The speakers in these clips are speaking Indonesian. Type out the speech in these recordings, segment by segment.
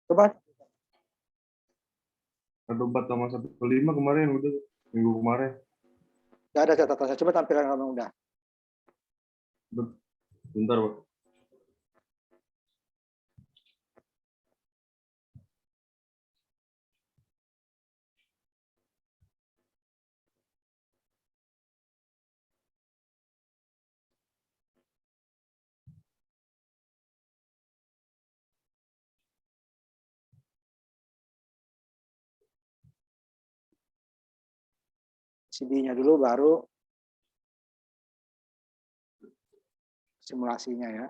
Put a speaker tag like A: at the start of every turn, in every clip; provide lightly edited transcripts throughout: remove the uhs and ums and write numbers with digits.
A: Coba.
B: 14 sama 15 kemarin udah minggu kemarin.
A: Nggak ada catatannya. Coba tampilkan kalau udah.
B: Bentar, Pak.
A: CD-nya dulu baru simulasinya ya.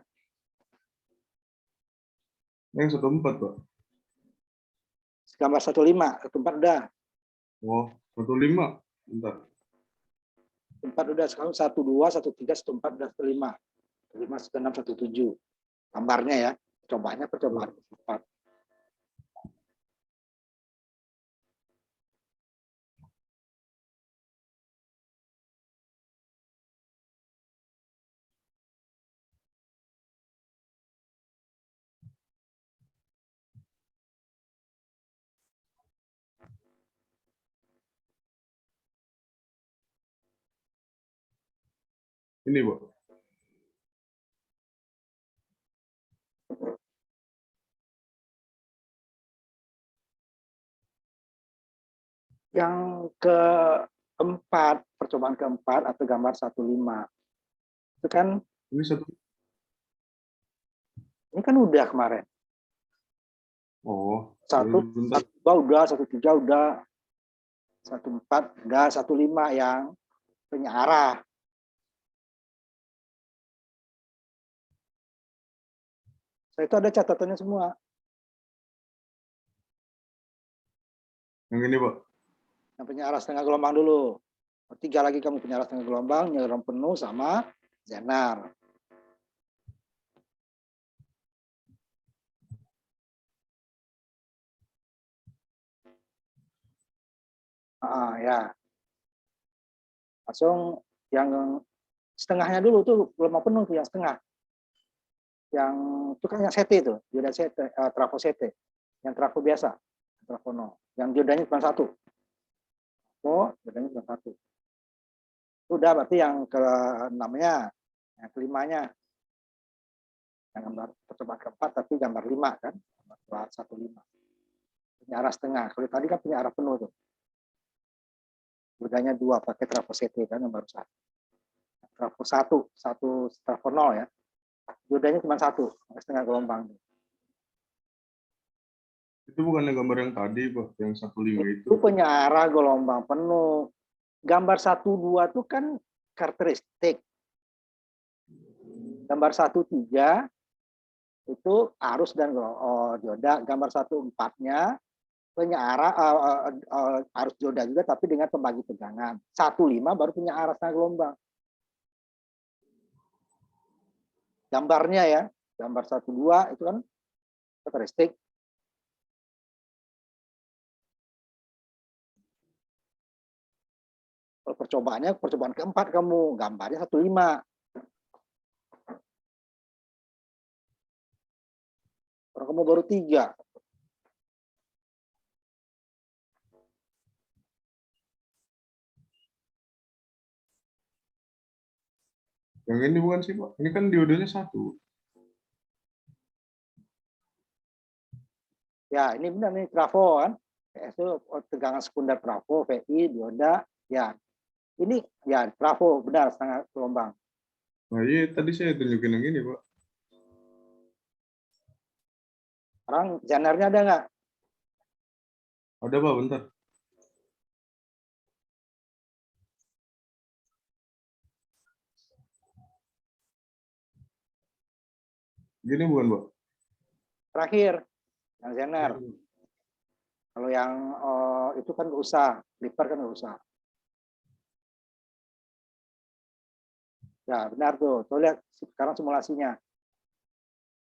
B: Yang 14, Pak.
A: Gambar 15, 14 udah.
B: Oh, 15. Bentar.
A: 4 udah, sekarang 12, 13, 14 udah 15. 5, 6, 17. Gambarnya ya. Cobanya percobaan 4.
B: Ini, Pak.
A: Yang keempat, percobaan keempat atau gambar 15. Itu kan,
B: Ini satu.
A: ini kan udah kemarin.
B: Oh,
A: 1,
B: bentar.
A: 2 udah, 13 udah, 14 udah, 15 yang penyearah. Saya itu ada catatannya semua.
B: Yang ini, Pak.
A: Yang penyearah setengah gelombang dulu. 3 lagi kamu penyearah setengah gelombang, nyeram penuh sama zenar. Ya. Langsung yang setengahnya dulu tuh gelombang penuh tuh yang setengah. Yang itu kan yang sete itu, dioda sete, trafo sete. Yang trafo biasa, trafo no. Yang diodanya cuma satu. Oh, diodanya cuma satu. Udah berarti yang ke namanya, yang kelimanya, yang gambar percobaan keempat tapi gambar 5 kan, gambar 15. Penyearah setengah. Kalau tadi kan penyearah penuh tuh. Diodanya 2 pakai trafo sete kan yang baru 1. Trafo 1 trafo 0 ya. Diodanya cuma 1, setengah gelombang.
B: Itu bukannya gambar yang tadi, Pak, yang 15 itu.
A: Itu penyearah gelombang penuh. Gambar 1, 2 itu kan karakteristik. Gambar 1, 3 itu arus dan dioda. Gambar 1, 4-nya penyearah arus dioda juga tapi dengan pembagi tegangan. 1, 5 baru penyearah setengah gelombang. Gambarnya ya, gambar 1, 2 itu kan karakteristik. Kalau percobaannya percobaan keempat kamu gambarnya 1, 5. Kalau kamu baru 3.
B: Yang ini bukan sih, Pak. Ini kan diodanya 1.
A: Ya, ini benar nih trafo kan. Itu tegangan sekunder trafo, VI, dioda. Ya, ini ya trafo benar setengah gelombang.
B: Nah, iya tadi saya tunjukin yang ini, Pak.
A: Sekarang zenernya ada nggak?
B: Ada, Pak, bentar. Gini bukan, Pak?
A: Terakhir, yang zener. Kalau yang itu kan nggak usah, Clipper kan nggak usah. Ya, benar tuh. Tuh lihat sekarang simulasinya.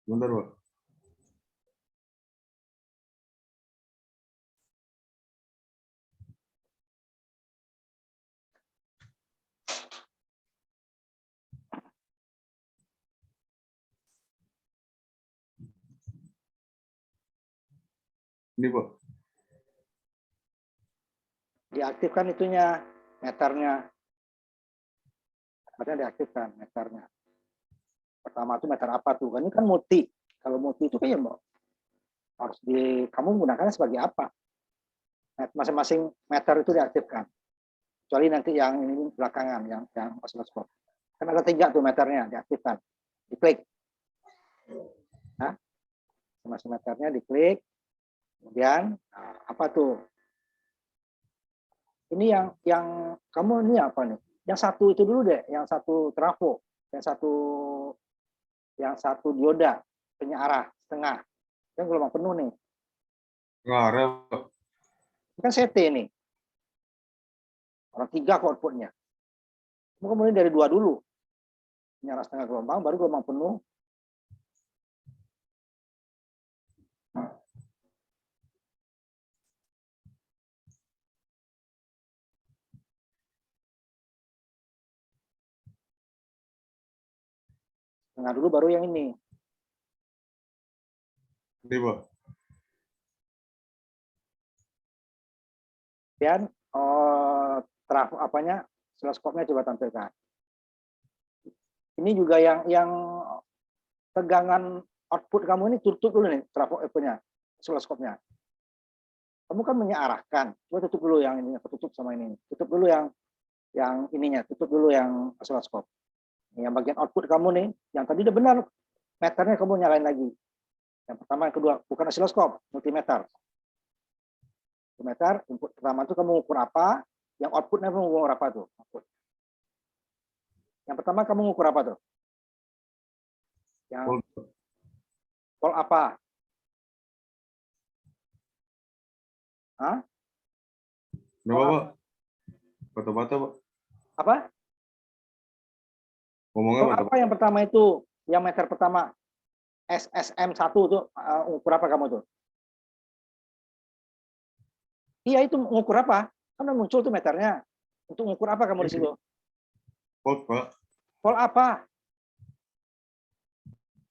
B: Bentar, Pak. Ini Pak.
A: Diaktifkan itunya, meternya. Meternya diaktifkan, meternya. Pertama itu meter apa tuh? Ini kan multi. Kalau multi itu kayaknya harus kamu menggunakannya sebagai apa? Masing-masing meter itu diaktifkan. Kecuali nanti yang ini belakangan, yang oscilloscope. Kan ada 3 tuh meternya diaktifkan. Diklik. Nah, masing meternya diklik. Kemudian apa tuh? Ini yang kamu ini apa nih? Yang satu itu dulu deh, yang satu trafo, yang satu dioda penyearah setengah. Yang gelombang penuh nih.
B: Ngarep.
A: Ini kan CT nih. Orang 3 kok outputnya. Kemudian dari 2 dulu. Penyearah setengah gelombang, baru gelombang penuh. Setengah dulu baru yang ini.
B: Ini Pak.
A: Dan trafo apanya? Oscilloscope-nya coba tampilkan. Ini juga yang tegangan output kamu ini tutup dulu nih trafo nya, oscilloscope-nya. Kamu kan menyearahkan. Coba tutup dulu yang ini, tutup sama ini. Tutup dulu yang ininya, tutup dulu yang oscilloscope. Yang bagian output kamu nih, yang tadi udah benar meternya kamu nyalain lagi. Yang pertama, yang kedua, bukan oscilloscope, multimeter. Multimeter, input pertama itu kamu ukur apa, yang outputnya kamu ukur apa tuh? Output. Yang pertama kamu ukur apa tuh? Yang volt apa? Hah?
B: Kenapa Pak? Bata-bata Pak.
A: Apa?
B: Ngomongnya
A: Volt apa yang pertama itu? Yang meter pertama SSM1 tuh ukur apa kamu tuh? Iya itu mengukur apa? Kan muncul tuh meternya. Untuk mengukur apa kamu di situ?
B: Volt Pak.
A: Volt apa?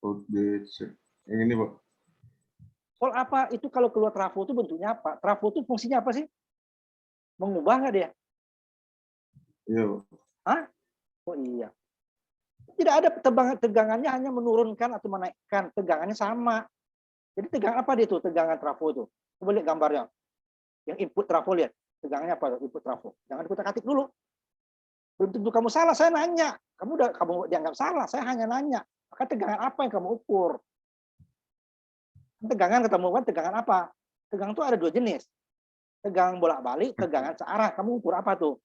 B: Volt gauge. Yang ini Pak.
A: Volt apa? Itu kalau keluar trafo itu bentuknya apa? Trafo itu fungsinya apa sih? Mengubah nggak dia?
B: Iya Pak.
A: Hah? Oh iya. Tidak ada tegangannya, hanya menurunkan atau menaikkan. Tegangannya sama. Jadi tegangan apa dia itu? Tegangan trafo itu. Coba lihat gambarnya. Yang input trafo lihat. Tegangannya apa? Input trafo. Jangan dikutak-atik dulu. Belum tentu kamu salah, saya nanya. Kamu dianggap salah, saya hanya nanya. Maka tegangan apa yang kamu ukur? Tegangan ketemu kan tegangan apa? Tegangan itu ada 2 jenis. Tegangan bolak-balik, tegangan searah. Kamu ukur apa tuh?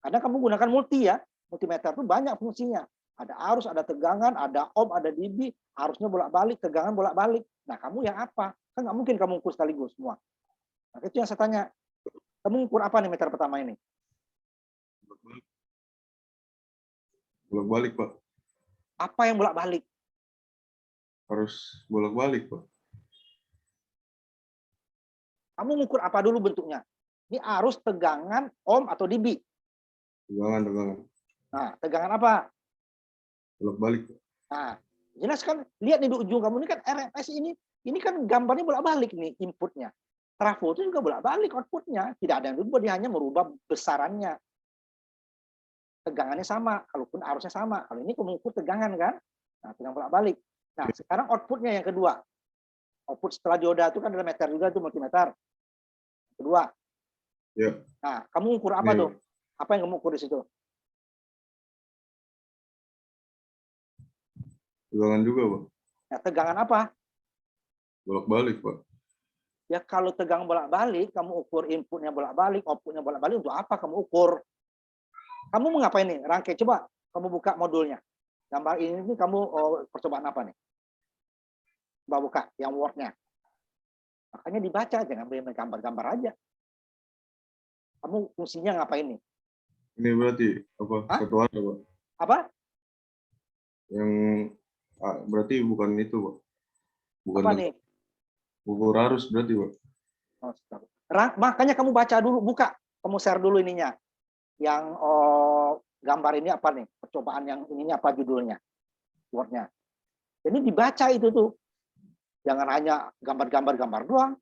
A: Karena kamu gunakan multi ya. Multimeter itu banyak fungsinya. Ada arus, ada tegangan, ada ohm, ada dB. Arusnya bolak-balik, tegangan bolak-balik. Nah kamu yang apa? Kan nggak mungkin kamu ukur sekaligus semua. Nah, itu yang saya tanya. Kamu ukur apa nih meter pertama ini?
B: Bolak-balik Pak.
A: Apa yang bolak-balik?
B: Harus bolak-balik Pak.
A: Kamu mengukur apa dulu bentuknya? Ini arus, tegangan, ohm, atau dB?
B: Tegangan.
A: Nah, tegangan apa?
B: Bolak-balik Pak.
A: Nah, jelas kan? Lihat nih di ujung kamu ini kan RMS ini kan gambarnya bolak-balik nih inputnya. Trafo itu juga bolak-balik outputnya. Tidak ada yang berubah, dia hanya merubah besarannya. Tegangannya sama, kalaupun arusnya sama. Kalau ini kamu mengukur tegangan kan? Nah, tegangan bolak-balik. Nah, sekarang outputnya yang kedua. Output setelah dioda itu kan ada meter juga, itu multimeter. Kedua.
B: Ya.
A: Nah, kamu ukur apa tuh? Apa yang kamu ukur di situ?
B: Tegangan juga Pak.
A: Ya, tegangan apa?
B: Bolak-balik Pak.
A: Ya kalau tegangan bolak-balik, kamu ukur inputnya bolak-balik, outputnya bolak-balik, untuk apa kamu ukur? Kamu mau ngapain nih? Rangkai, coba kamu buka modulnya. Gambar ini kamu percobaan apa nih? Coba buka yang Word-nya. Makanya dibaca, jangan main gambar-gambar aja. Kamu fungsinya ngapain nih?
B: Ini berarti apa?
A: Hah?
B: Satu arah Pak.
A: Apa?
B: Yang berarti bukan itu Pak. Bukan
A: Apa nih?
B: ukur arus berarti Pak.
A: Makanya kamu baca dulu, buka. Kamu share dulu ininya. Yang gambar ini apa nih? Percobaan yang ininya apa judulnya? Word-nya. Jadi dibaca itu tuh. Jangan hanya gambar-gambar doang.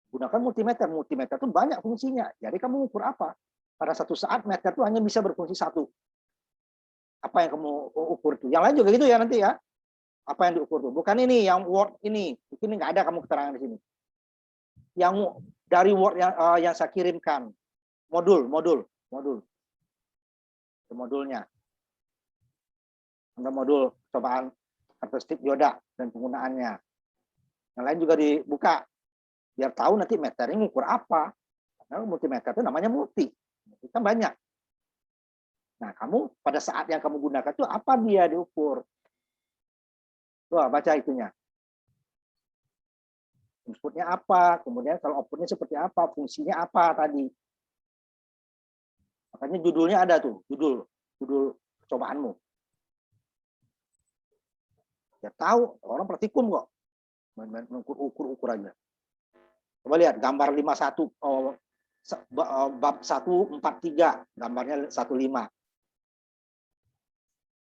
A: Gunakan multimeter. Multimeter itu banyak fungsinya. Jadi kamu ukur apa? Pada satu saat meter itu hanya bisa berfungsi satu. Apa yang kamu ukur itu? Yang lain juga gitu ya nanti ya. Apa yang diukur tuh? Bukan ini yang word ini. Ini nggak ada kamu keterangan di sini. Yang dari word yang saya kirimkan, modulnya. Ada modul cobaan karakteristik dioda dan penggunaannya. Yang lain juga dibuka biar tahu nanti meternya ngukur apa. Karena multimeter itu namanya multi. Kan banyak. Nah, kamu pada saat yang kamu gunakan itu apa dia diukur? Tuh, baca itunya. Inputnya apa, kemudian kalau outputnya seperti apa, fungsinya apa tadi. Makanya judulnya ada tuh, judul percobaanmu. Ya tahu, orang praktikum kok. Ukur aja. Coba lihat gambar 51 bab 143, gambarnya 15.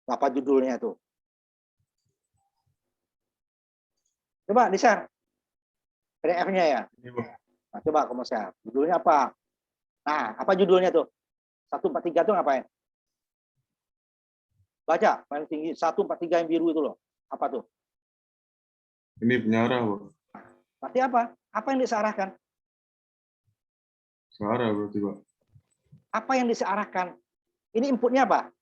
A: Apa judulnya itu? Coba di-share. PDF-nya ya. Nah, coba kamu share. Judulnya apa? Nah, apa judulnya tuh? 143 tuh ngapain? Baca, paling tinggi 143 yang biru itu loh. Apa tuh?
B: Ini penyarah, Pak.
A: Berarti apa? Apa yang disearahkan?
B: Searah berarti, Pak.
A: Apa yang disearahkan? Ini inputnya apa?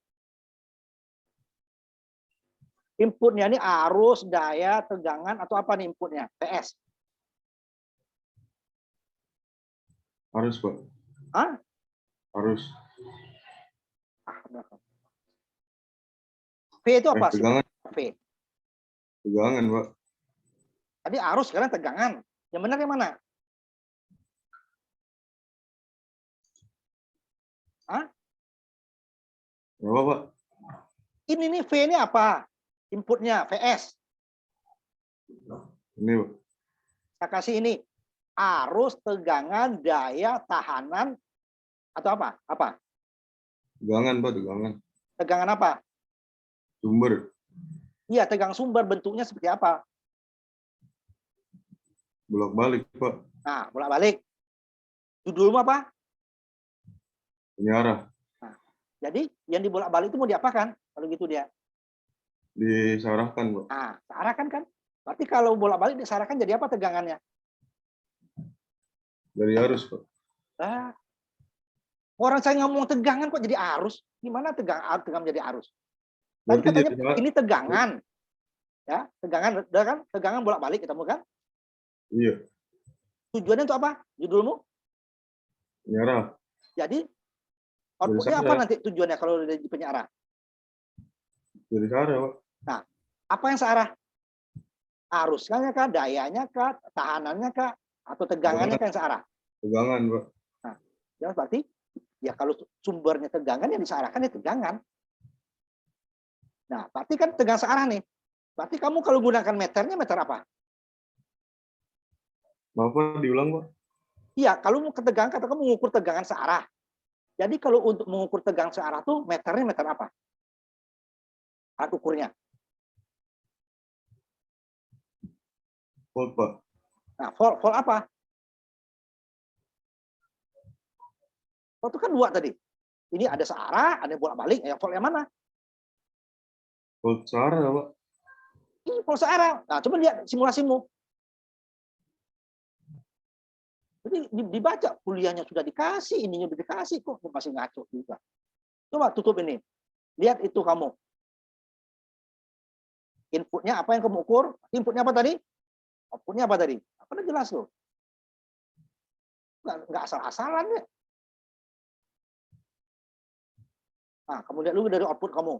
A: Inputnya ini arus, daya, tegangan, atau apa nih inputnya? PS.
B: Harus, Pak.
A: Hah?
B: Harus.
A: V itu apa sih?
B: Tegangan.
A: V.
B: Tegangan, Pak.
A: Tadi arus, sekarang tegangan. Yang benar yang mana? Hah?
B: Apa, Pak?
A: Ini nih V ini apa? Inputnya VS.
B: Ini, Pak.
A: Saya kasih ini arus, tegangan, daya, tahanan, atau apa? Apa?
B: Tegangan, Pak, tegangan.
A: Tegangan apa?
B: Sumber.
A: Iya, tegang sumber, bentuknya seperti apa?
B: Bolak-balik, Pak.
A: Nah, bolak-balik. Judulmu apa?
B: Penyarah.
A: Nah, jadi yang dibolak-balik itu mau diapakan? Kalau gitu dia.
B: Disarahkan, Pak.
A: Nah, searahkan kan? Berarti kalau bolak-balik disarahkan jadi apa tegangannya?
B: Dari arus, Pak.
A: Ah, orang saya ngomong tegangan kok jadi arus? Gimana tegangan menjadi arus? Tadi
B: Berarti
A: katanya
B: jadi
A: ini tegangan. Ya, tegangan, udah kan? Tegangan bolak-balik ketemu kan?
B: iya.
A: Tujuannya untuk apa? Judulmu?
B: Penyarah.
A: Jadi outputnya apa nanti tujuannya kalau udah di penyarah?
B: Dari sarah, Pak.
A: Nah, apa yang searah? Arusnya kah, dayanya kah, tahanannya kah, atau tegangannya kah yang searah?
B: Tegangan, Pak.
A: Nah, ya berarti ya kalau sumbernya tegangan yang disearahkan ya tegangan. Nah, berarti kan tegangan searah nih. Berarti kamu kalau gunakan meternya meter apa?
B: Bapak diulang, Pak.
A: Iya, kalau mau ketegangan kata kamu mengukur tegangan searah. Jadi kalau untuk mengukur tegangan searah tuh meternya meter apa? Alat ukurnya.
B: Volt, Pak.
A: Nah, volt apa? Volt itu kan dua tadi. Ini ada searah, ada bolak-balik. Yang volt yang mana?
B: Volt sarah, Pak.
A: Ini volt searah. Nah, coba lihat simulasimu. Jadi dibaca kuliahnya sudah dikasih, ininya sudah dikasih kok masih ngaco juga. Coba tutup ini. Lihat itu kamu. Inputnya apa yang kamu ukur? Inputnya apa tadi? Outputnya apa tadi? Apa jelas loh. Nggak asal-asalan ya. Nah, kamu lihat dulu dari output kamu.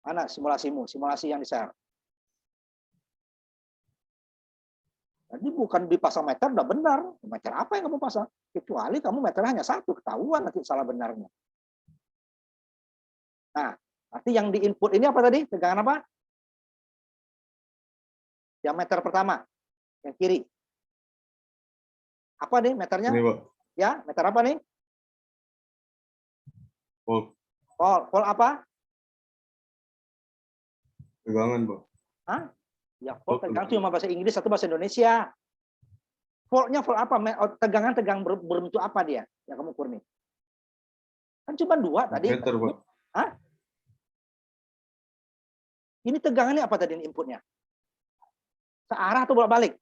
A: Mana simulasimu? Simulasi yang di-share. Jadi bukan dipasang meter udah benar. Meter apa yang kamu pasang? Kecuali kamu meternya hanya satu, ketahuan nanti salah benarnya. Nah, arti yang di input ini apa tadi? Tegangan apa? Yang meter pertama, yang kiri. Apa nih meternya?
B: Ini, Pak.
A: Ya, meter apa nih?
B: Volt.
A: Volt apa?
B: Tegangan, Pak.
A: Hah? Ya, volt tegangan cuma bahasa Inggris atau bahasa Indonesia. Voltnya volt apa? Tegangan berbentuk apa dia yang kamu ukur nih? Kan cuma 2 tadi.
B: Meter, Pak.
A: Hah? Ini tegangannya apa tadi inputnya? Searah atau bolak-balik?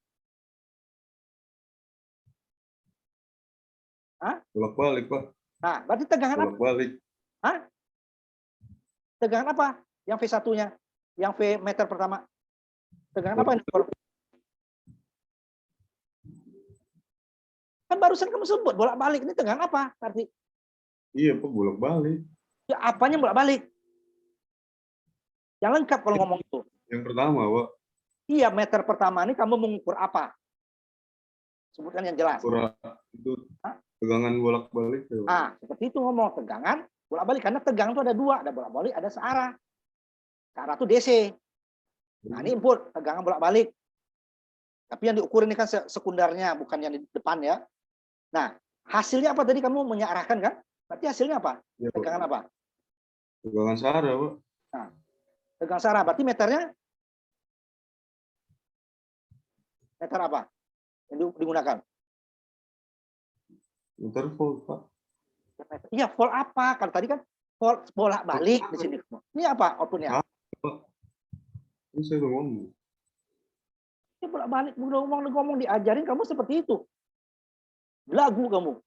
A: Hah?
B: Bolak-balik, Pak.
A: Nah, berarti tegangan apa?
B: Bolak-balik.
A: Hah? Tegangan apa? Yang V1-nya? Yang V meter pertama? Tegangan apa ini? Kan barusan kamu sebut bolak-balik. Ini tegangan apa? Berarti
B: Iya, Pak, bolak-balik.
A: ya apanya bolak-balik? Yang lengkap kalau ngomong itu.
B: Yang pertama, Pak.
A: Iya, meter pertama ini kamu mengukur apa? Sebutkan yang jelas.
B: Itu tegangan bolak-balik. Ya,
A: Ah, seperti itu ngomong tegangan bolak-balik karena tegangan itu ada 2, ada bolak-balik, ada searah. Searah itu DC. Nah, ini input tegangan bolak-balik. Tapi yang diukur ini kan sekundernya, bukan yang di depan ya. Nah, hasilnya apa tadi kamu mengarahkan kan? Berarti hasilnya apa?
B: Ya,
A: Tegangan apa?
B: tegangan searah, Pak.
A: Nah, tegangan searah. Berarti meternya meter apa yang digunakan?
B: Meter volt, Pak.
A: Iya, volt apa? Kan tadi kan volt bolak-balik di sini. Ini apa outputnya?
B: Pak. Ini saya udah ngomong.
A: Ini bolak-balik ngomong diajarin kamu seperti itu. Lagu kamu.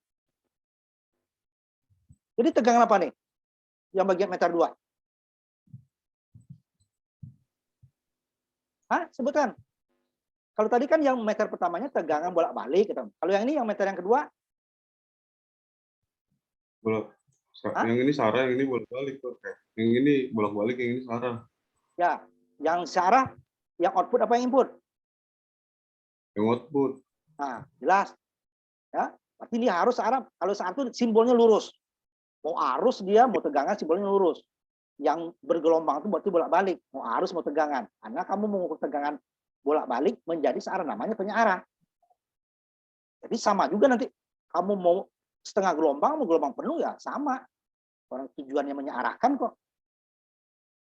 A: Jadi tegangan apa nih? Yang bagian meter 2. Hah? Sebutkan. Kalau tadi kan yang meter pertamanya tegangan bolak-balik. Gitu. Kalau yang ini yang meter yang kedua?
B: Yang ini searah, yang ini bolak-balik, Pak. Yang ini bolak-balik, yang ini searah.
A: Ya, yang searah, yang output apa yang input?
B: Yang output.
A: Nah, jelas. Ya, berarti dia harus searah. Kalau searah itu simbolnya lurus. Mau arus dia, mau tegangan simbolnya lurus. Yang bergelombang itu berarti bolak-balik. Mau arus, mau tegangan. Karena kamu mengukur tegangan bolak-balik menjadi searah. Namanya penyearah. Jadi sama juga nanti. Kamu mau setengah gelombang, mau gelombang penuh ya sama. Orang tujuannya menyearahkan kok.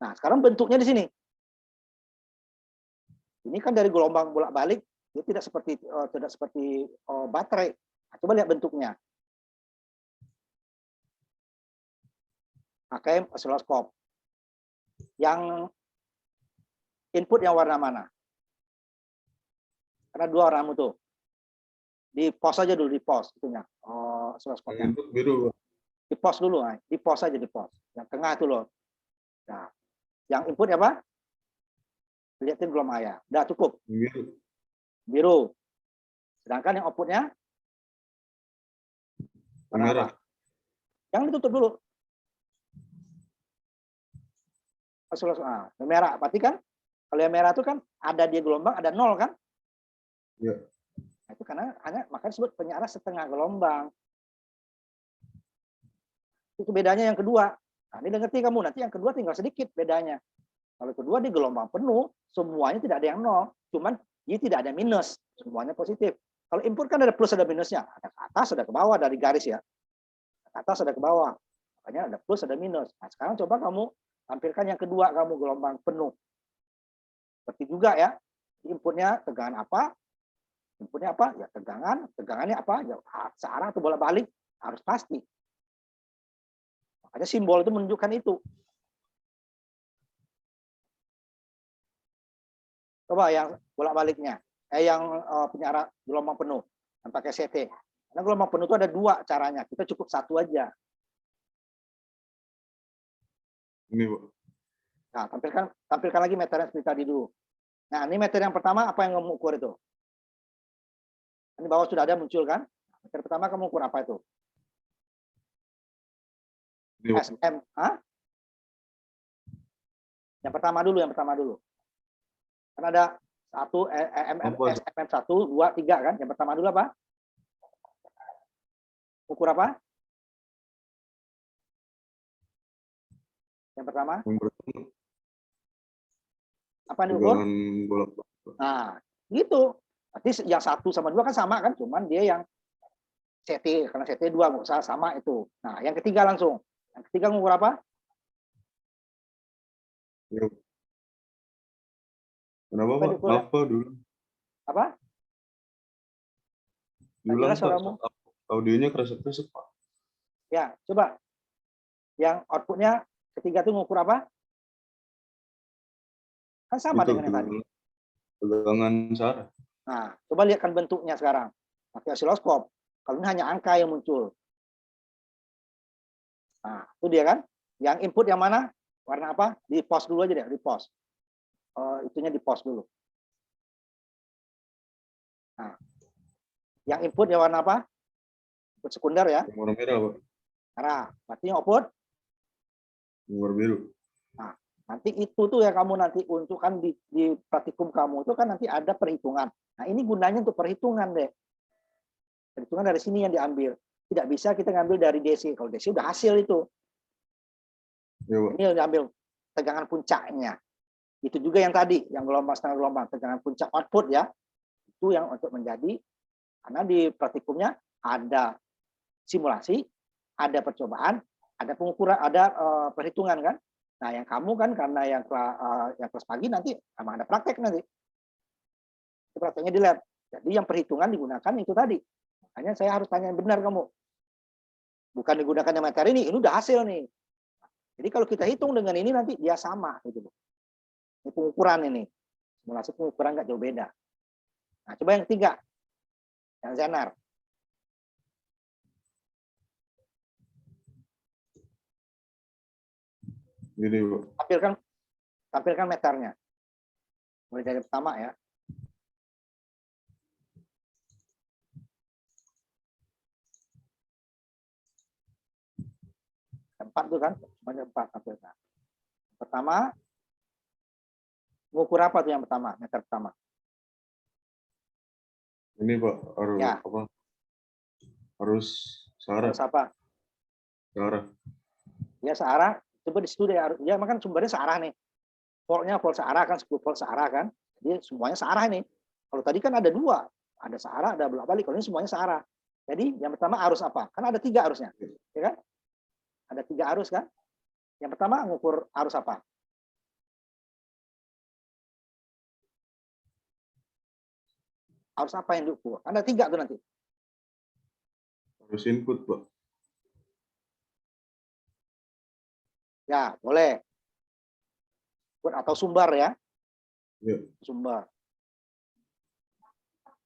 A: Nah, sekarang bentuknya di sini. Ini kan dari gelombang bolak-balik, dia tidak seperti baterai. Nah, coba lihat bentuknya. Pakai osiloskop. Yang input yang warna mana? Karena 2 warna tuh. Di pause aja dulu, di pause itunya. Osiloskopnya.
B: Yang input biru, Pak.
A: Di pause dulu, di pause aja di pause. Yang tengah itu loh. Nah, yang input apa? Lihatin gelombang ya. Udah cukup.
B: Biru.
A: Biru. Sedangkan yang outputnya warna
B: Merah.
A: apa? Yang ditutup dulu. Yang merah. Berarti kan kalau yang merah itu kan ada di gelombang, ada 0 kan?
B: Ya.
A: Nah, itu karena hanya makanya disebut penyearah setengah gelombang. Itu bedanya yang kedua. Nah, ini ngerti kamu, nanti yang kedua tinggal sedikit bedanya. Kalau kedua di gelombang penuh, semuanya tidak ada yang 0. Cuman dia tidak ada minus. Semuanya positif. Kalau input kan ada plus, ada minusnya. Ada ke atas, ada ke bawah dari garis ya. Ke atas, ada ke bawah. Makanya ada plus, ada minus. Nah, sekarang coba kamu tampilkan yang kedua, kamu gelombang penuh. Seperti juga ya. Inputnya tegangan apa? Inputnya apa? Ya tegangan. Tegangannya apa? Ya searah atau bolak-balik. Harus pasti. Makanya simbol itu menunjukkan itu. Coba yang bolak-baliknya. Yang penyearah gelombang penuh. Yang pakai CT. Karena gelombang penuh itu ada 2 caranya. Kita cukup 1 aja.
B: Ini, Pak.
A: Nah, tampilkan lagi meter yang seperti tadi dulu. Nah, ini meter yang pertama apa yang kamu ukur itu? Ini bawah sudah ada muncul kan? Meter pertama kamu ukur apa itu?
B: Ini, Pak.
A: SM. Hah? Yang pertama dulu. Kan ada 1 SMM 1, 2, 3 kan? Yang pertama dulu apa? Ukur apa? Yang pertama?
B: Yang pertama,
A: Apa yang diukur?
B: tegangan bolak-balik.
A: Nah, gitu. Berarti yang 1 sama 2 kan sama kan? Cuman dia yang CT, karena CT 2 nggak usah sama itu. Nah, yang ketiga langsung. Yang ketiga ngukur apa?
B: Ya. Kenapa,
A: Apa
B: Pak?
A: diukur?
B: Apa dulu?
A: Apa?
B: Diulang
A: jelas
B: Pak,
A: suaramu?
B: audionya keresek-keresek Pak.
A: Ya, coba. Yang outputnya ketiga itu ngukur apa? Kan sama
B: Itu
A: dengan yang tadi.
B: tegangan saraf.
A: Nah, coba lihatkan bentuknya sekarang. Pakai osiloskop. Kalau ini hanya angka yang muncul. Nah, itu dia kan. Yang input yang mana? Warna apa? Di pause dulu aja deh, di pause. Itunya di pause dulu. Nah, yang input ya warna apa? Input sekunder ya.
B: Yang warna merah Pak.
A: Merah. Berarti yang output?
B: Yang warna biru.
A: Nah, nanti itu tuh ya kamu nanti untuk kan di praktikum kamu itu kan nanti ada perhitungan. Nah, ini gunanya untuk perhitungan deh. Perhitungan dari sini yang diambil. Tidak bisa kita ngambil dari DC. Kalau DC udah hasil itu.
B: Ya, Pak.
A: Ini yang diambil tegangan puncaknya. Itu juga yang tadi, yang gelombang setengah gelombang, tegangan puncak output ya. Itu yang untuk menjadi, karena di praktikumnya ada simulasi, ada percobaan, ada pengukuran, ada perhitungan kan. Nah, yang kamu kan karena yang kelas pagi nanti sama ada praktek nanti. Itu prakteknya di lab. Jadi yang perhitungan digunakan itu tadi. Makanya saya harus tanya yang benar kamu. Bukan digunakan yang materi ini udah hasil nih. Jadi kalau kita hitung dengan ini nanti dia sama gitu. Ini pengukuran ini. Simulasi pengukuran nggak jauh beda. Nah, coba yang ketiga. Yang Zener.
B: Gini Pak.
A: Tampilkan meternya. Mulai dari pertama ya. Empat tuh kan, semuanya 4 tampilkan. Pertama, mengukur apa tuh yang pertama, meter pertama?
B: Ini Pak harus
A: Ya.
B: apa? Harus searah.
A: Harus apa?
B: Searah.
A: Ya searah. Coba di situ deh. Ya makan sumbernya searah nih. Voltnya volt searah kan, 10 volt searah kan. Jadi semuanya searah nih. Kalau tadi kan ada dua, ada searah, ada bolak-balik. Kalau ini semuanya searah. Jadi yang pertama arus apa? Kan ada 3 arusnya, ya kan? Ada 3 arus kan? Yang pertama ngukur arus apa? Arus apa yang diukur? Ada 3 tuh nanti.
B: Harus input Pak.
A: Ya boleh. Atau sumber ya.
B: Ya.
A: Sumber.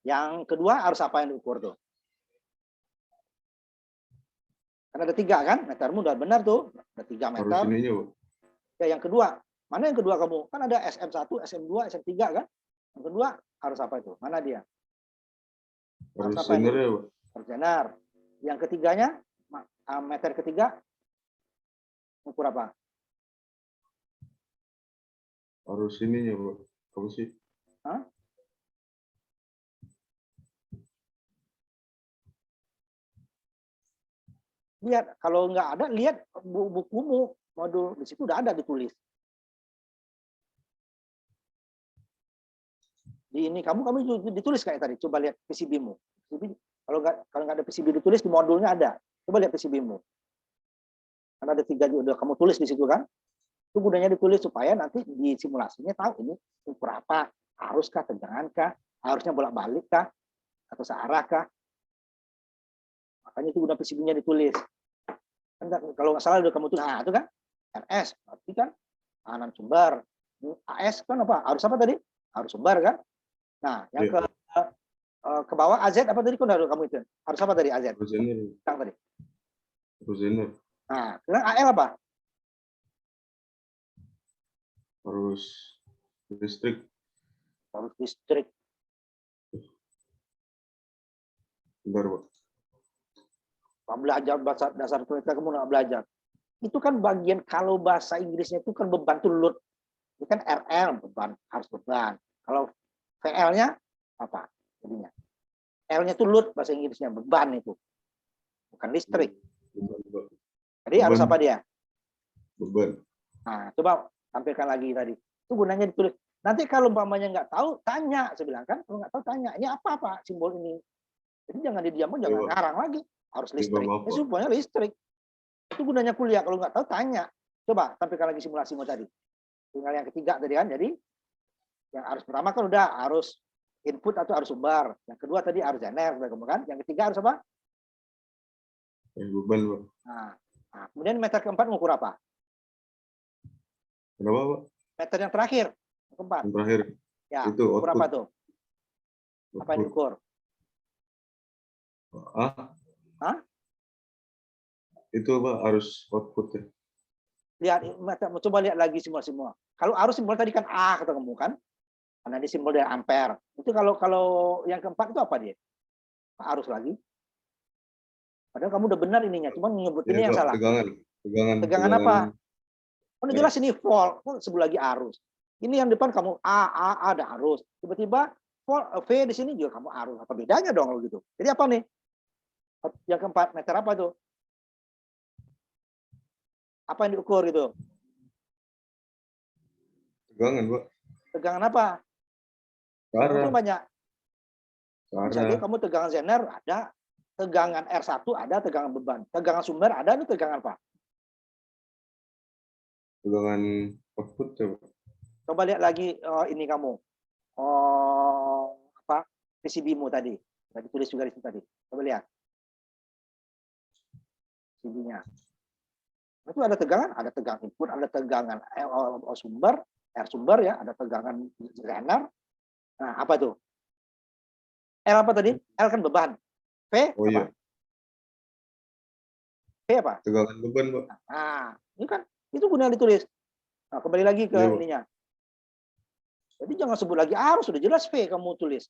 A: Yang kedua arus apa yang diukur tuh? Kan ada 3 kan? Metermu udah benar tuh. Ada 3 meter.
B: Harus ininya Pak.
A: Ya yang kedua. Mana yang kedua kamu? Kan ada SM1, SM2, SM3 kan? Yang kedua harus apa itu? Mana dia?
B: Harus Zener ya Pak.
A: Harus Zener. Yang ketiganya, meter ketiga, ukur apa?
B: Harus ininya Pak. Apa sih?
A: Hah? Lihat, kalau nggak ada, lihat bukumu, modul, di situ udah ada ditulis. Di ini kamu ditulis kayak tadi, coba lihat PCB-mu. Kalau nggak ada PCB ditulis, di modulnya ada. Coba lihat PCB-mu. Karena ada 3 juga kamu tulis di situ kan. Itu gunanya ditulis supaya nanti di simulasinya tahu ini ukur apa, haruskah, tegangankah, harusnya bolak-balik kah, atau searah kah. Makanya itu guna PCB-nya ditulis. Kan, kalau nggak salah udah kamu tulis, nah itu kan RS, berarti kan kanan sumber. AS kan apa? Harus apa tadi? Harus sumber kan? Nah, yang ke bawah AZ apa tadi kan kamu itu? Harus apa tadi AZ?
B: Harus Zener.
A: Tadi.
B: Harus Zener.
A: Nah, sekarang AL apa?
B: Harus listrik.
A: Harus listrik.
B: Bentar Pak.
A: Belajar bahasa dasar kita kamu nggak belajar. Itu kan bagian kalau bahasa Inggrisnya itu kan beban tuh load. Itu kan RL beban, harus beban. Kalau VL-nya apa? Jadinya. L-nya itu load bahasa Inggrisnya, beban itu. Bukan listrik.
B: Beban, Pak.
A: Jadi harus apa dia?
B: Beban.
A: Nah, coba tampilkan lagi tadi. Itu gunanya ditulis. Nanti kalau umpamanya nggak tahu, tanya. Saya bilang kan, kalau nggak tahu tanya. Ini apa Pak simbol ini? Jadi jangan didiamin, jangan ngarang lagi. Harus listrik. Ini semuanya listrik. Itu gunanya kuliah. Kalau nggak tahu tanya. Coba tampilkan lagi simulasimu tadi. Tinggal yang ketiga tadi kan. Jadi yang arus pertama kan udah arus input atau arus sumber. Yang kedua tadi arus Zener, kan? Yang ketiga arus apa?
B: Beban, Pak.
A: Nah, kemudian meter keempat mengukur apa?
B: Kenapa, Pak?
A: Meter yang terakhir, yang keempat.
B: Yang terakhir.
A: Ya,
B: Itu
A: ukur apa
B: output.
A: tuh? Apa yang diukur? Hah?
B: Itu, Pak, arus output ya.
A: Lihat, coba lihat lagi semua. Kalau arus simbol tadi kan A kata kamu kan? Karena ini simbol dari ampere. Itu kalau yang keempat itu apa dia? Arus lagi. Padahal kamu udah benar ininya, cuma menyebut ini yang
B: Pak,
A: salah. Tegangan apa? Oh, jelas ini volt, sebelum lagi arus. Ini yang depan kamu A ada arus. Tiba-tiba volt V di sini juga kamu arus. Apa bedanya dong kalau gitu? Jadi apa nih? Yang keempat meter apa tuh? Apa yang diukur gitu?
B: Tegangan, Pak.
A: Tegangan apa? Tegangan itu banyak. Misalnya kamu tegangan Zener ada, tegangan R1 ada, tegangan beban. Tegangan sumber ada, ini tegangan apa?
B: Tegangan output ya, Pak.
A: Coba lihat lagi ini kamu. PCB-mu tadi. Sudah ditulis juga di situ tadi. Coba lihat. PCB-nya. Itu ada tegangan input, ada tegangan sumber, R sumber ya, ada tegangan Zener. Nah, apa tuh? L apa tadi? L kan beban. V apa?
B: Iya.
A: V apa?
B: Tegangan beban, Pak.
A: Nah, ini kan itu guna ditulis. Nah, kembali lagi ke ininya. Jadi jangan sebut lagi arus, sudah jelas V kamu tulis.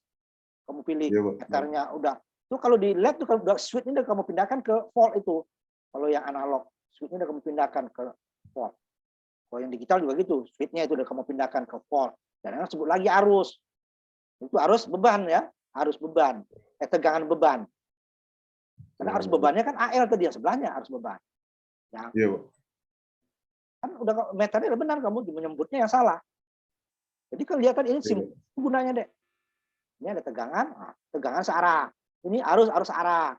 A: Kamu pilih meternya udah. Itu kalau di lab tuh kalau udah switch ini udah kamu pindahkan ke volt itu. Kalau yang analog, switch-nya udah kamu pindahkan ke volt. Kalau yang digital juga gitu, switch-nya itu udah kamu pindahkan ke volt. Jangan sebut lagi arus. Itu arus beban ya, arus beban. Tegangan beban. Karena arus bebannya kan AL tadi yang sebelahnya arus beban. Ya.
B: Iya, Pak.
A: Kan udah meternya udah benar, kamu menyebutnya yang salah. Jadi kelihatan ini gunanya deh. Ini ada tegangan, tegangan searah. Ini arus arah.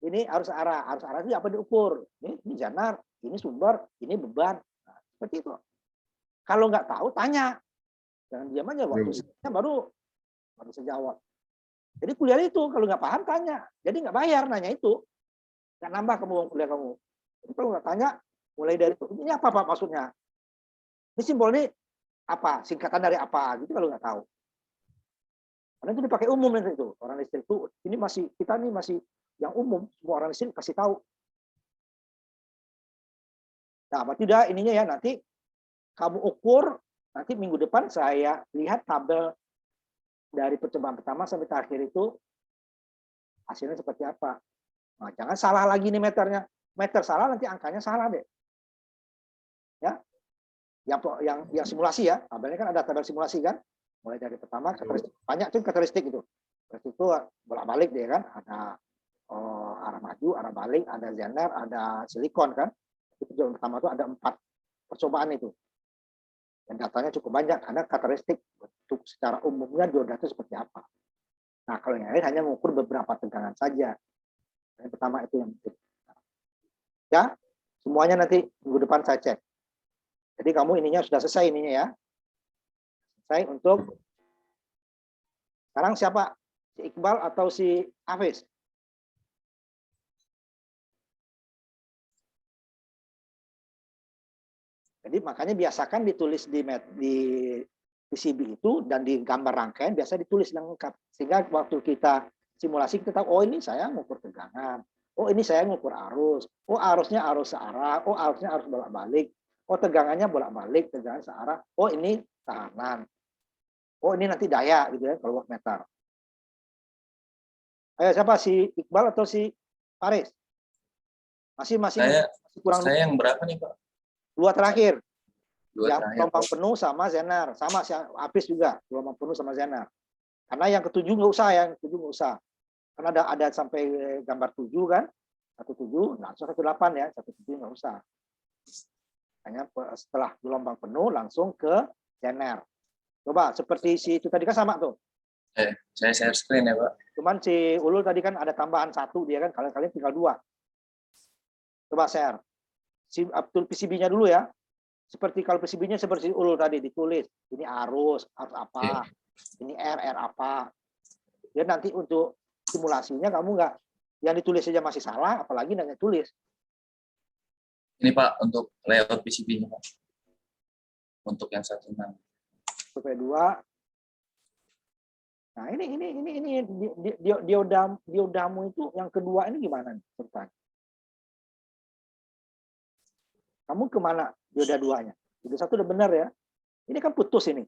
A: Ini arus arah. Arus arah itu apa diukur? Ini Zener, ini sumber, ini beban. Nah, seperti itu. Kalau nggak tahu tanya. Jangan diam aja waktu saya baru saya jawab. Jadi kuliah itu kalau nggak paham tanya. Jadi nggak bayar nanya itu. Nggak nambah kamu kuliah kamu. Jadi kalau nggak tanya, mulai dari itu. Ini apa Pak maksudnya? Ini simbol ini apa? Singkatan dari apa? Gitu kalau nggak tahu. Karena itu dipakai umum itu. Orang listrik itu ini kita masih yang umum, semua orang listrik kasih tahu. Nah, apa tidak ininya ya nanti kamu ukur, nanti minggu depan saya lihat tabel dari percobaan pertama sampai terakhir itu hasilnya seperti apa. Nah, jangan salah lagi nih meternya. Meter salah nanti angkanya salah deh. Ya. Yang simulasi ya, tabelnya kan ada tabel simulasi kan. Mulai dari pertama banyak tuh karakteristik itu. Terus itu bolak-balik dia kan, ada arah maju, arah balik, ada Zener, ada silikon kan. Itu yang pertama itu ada 4 percobaan itu. Dan datanya cukup banyak karena karakteristik untuk secara umumnya dioda itu seperti apa. Nah, kalau yang lain hanya mengukur beberapa tegangan saja. Yang pertama itu yang penting. Ya, semuanya nanti minggu depan saya cek. Jadi kamu ininya sudah selesai ininya ya. Selesai untuk sekarang siapa? Si Iqbal atau si Hafiz? Jadi makanya biasakan ditulis di PCB itu dan di gambar rangkaian biasa ditulis lengkap. Sehingga waktu kita simulasi kita tahu, oh ini saya ngukur tegangan. Oh ini saya ngukur arus. Oh arusnya arus searah. Oh arusnya arus bolak-balik. Oh tegangannya bolak-balik, tegangan searah. Oh ini tahanan. Oh ini nanti daya gitu ya kalau wattmeter. Ayo siapa si Iqbal atau si Faris? Masih kurang.
C: Saya yang berapa nih Pak?
A: 2 terakhir.
C: Yang
A: gelombang penuh sama Zener, sama si Apis juga gelombang penuh sama Zener. Karena yang ketujuh nggak usah, Karena ada sampai gambar 7 kan, 17, langsung 18 ya, 17 nggak usah. Hanya setelah gelombang penuh langsung ke Zener. Coba seperti si itu tadi kan sama tuh.
C: Saya share screen ya Pak.
A: Cuman si Ulul tadi kan ada tambahan 1 dia kan, kalian tinggal 2. Coba share. Si Abdul PCB-nya dulu ya. Seperti kalau PCB-nya seperti Ulul tadi ditulis. Ini arus apa. Ini R apa. Ya nanti untuk simulasinya kamu nggak, yang ditulis saja masih salah, apalagi nanya tulis.
C: Ini Pak untuk layout PCB-nya Pak. Untuk yang 1.6.
A: Supaya 2. Nah ini diodamu itu yang kedua ini gimana nih ceritanya? Kamu kemana dioda 2-nya? Dioda 1 udah benar ya. Ini kan putus ini.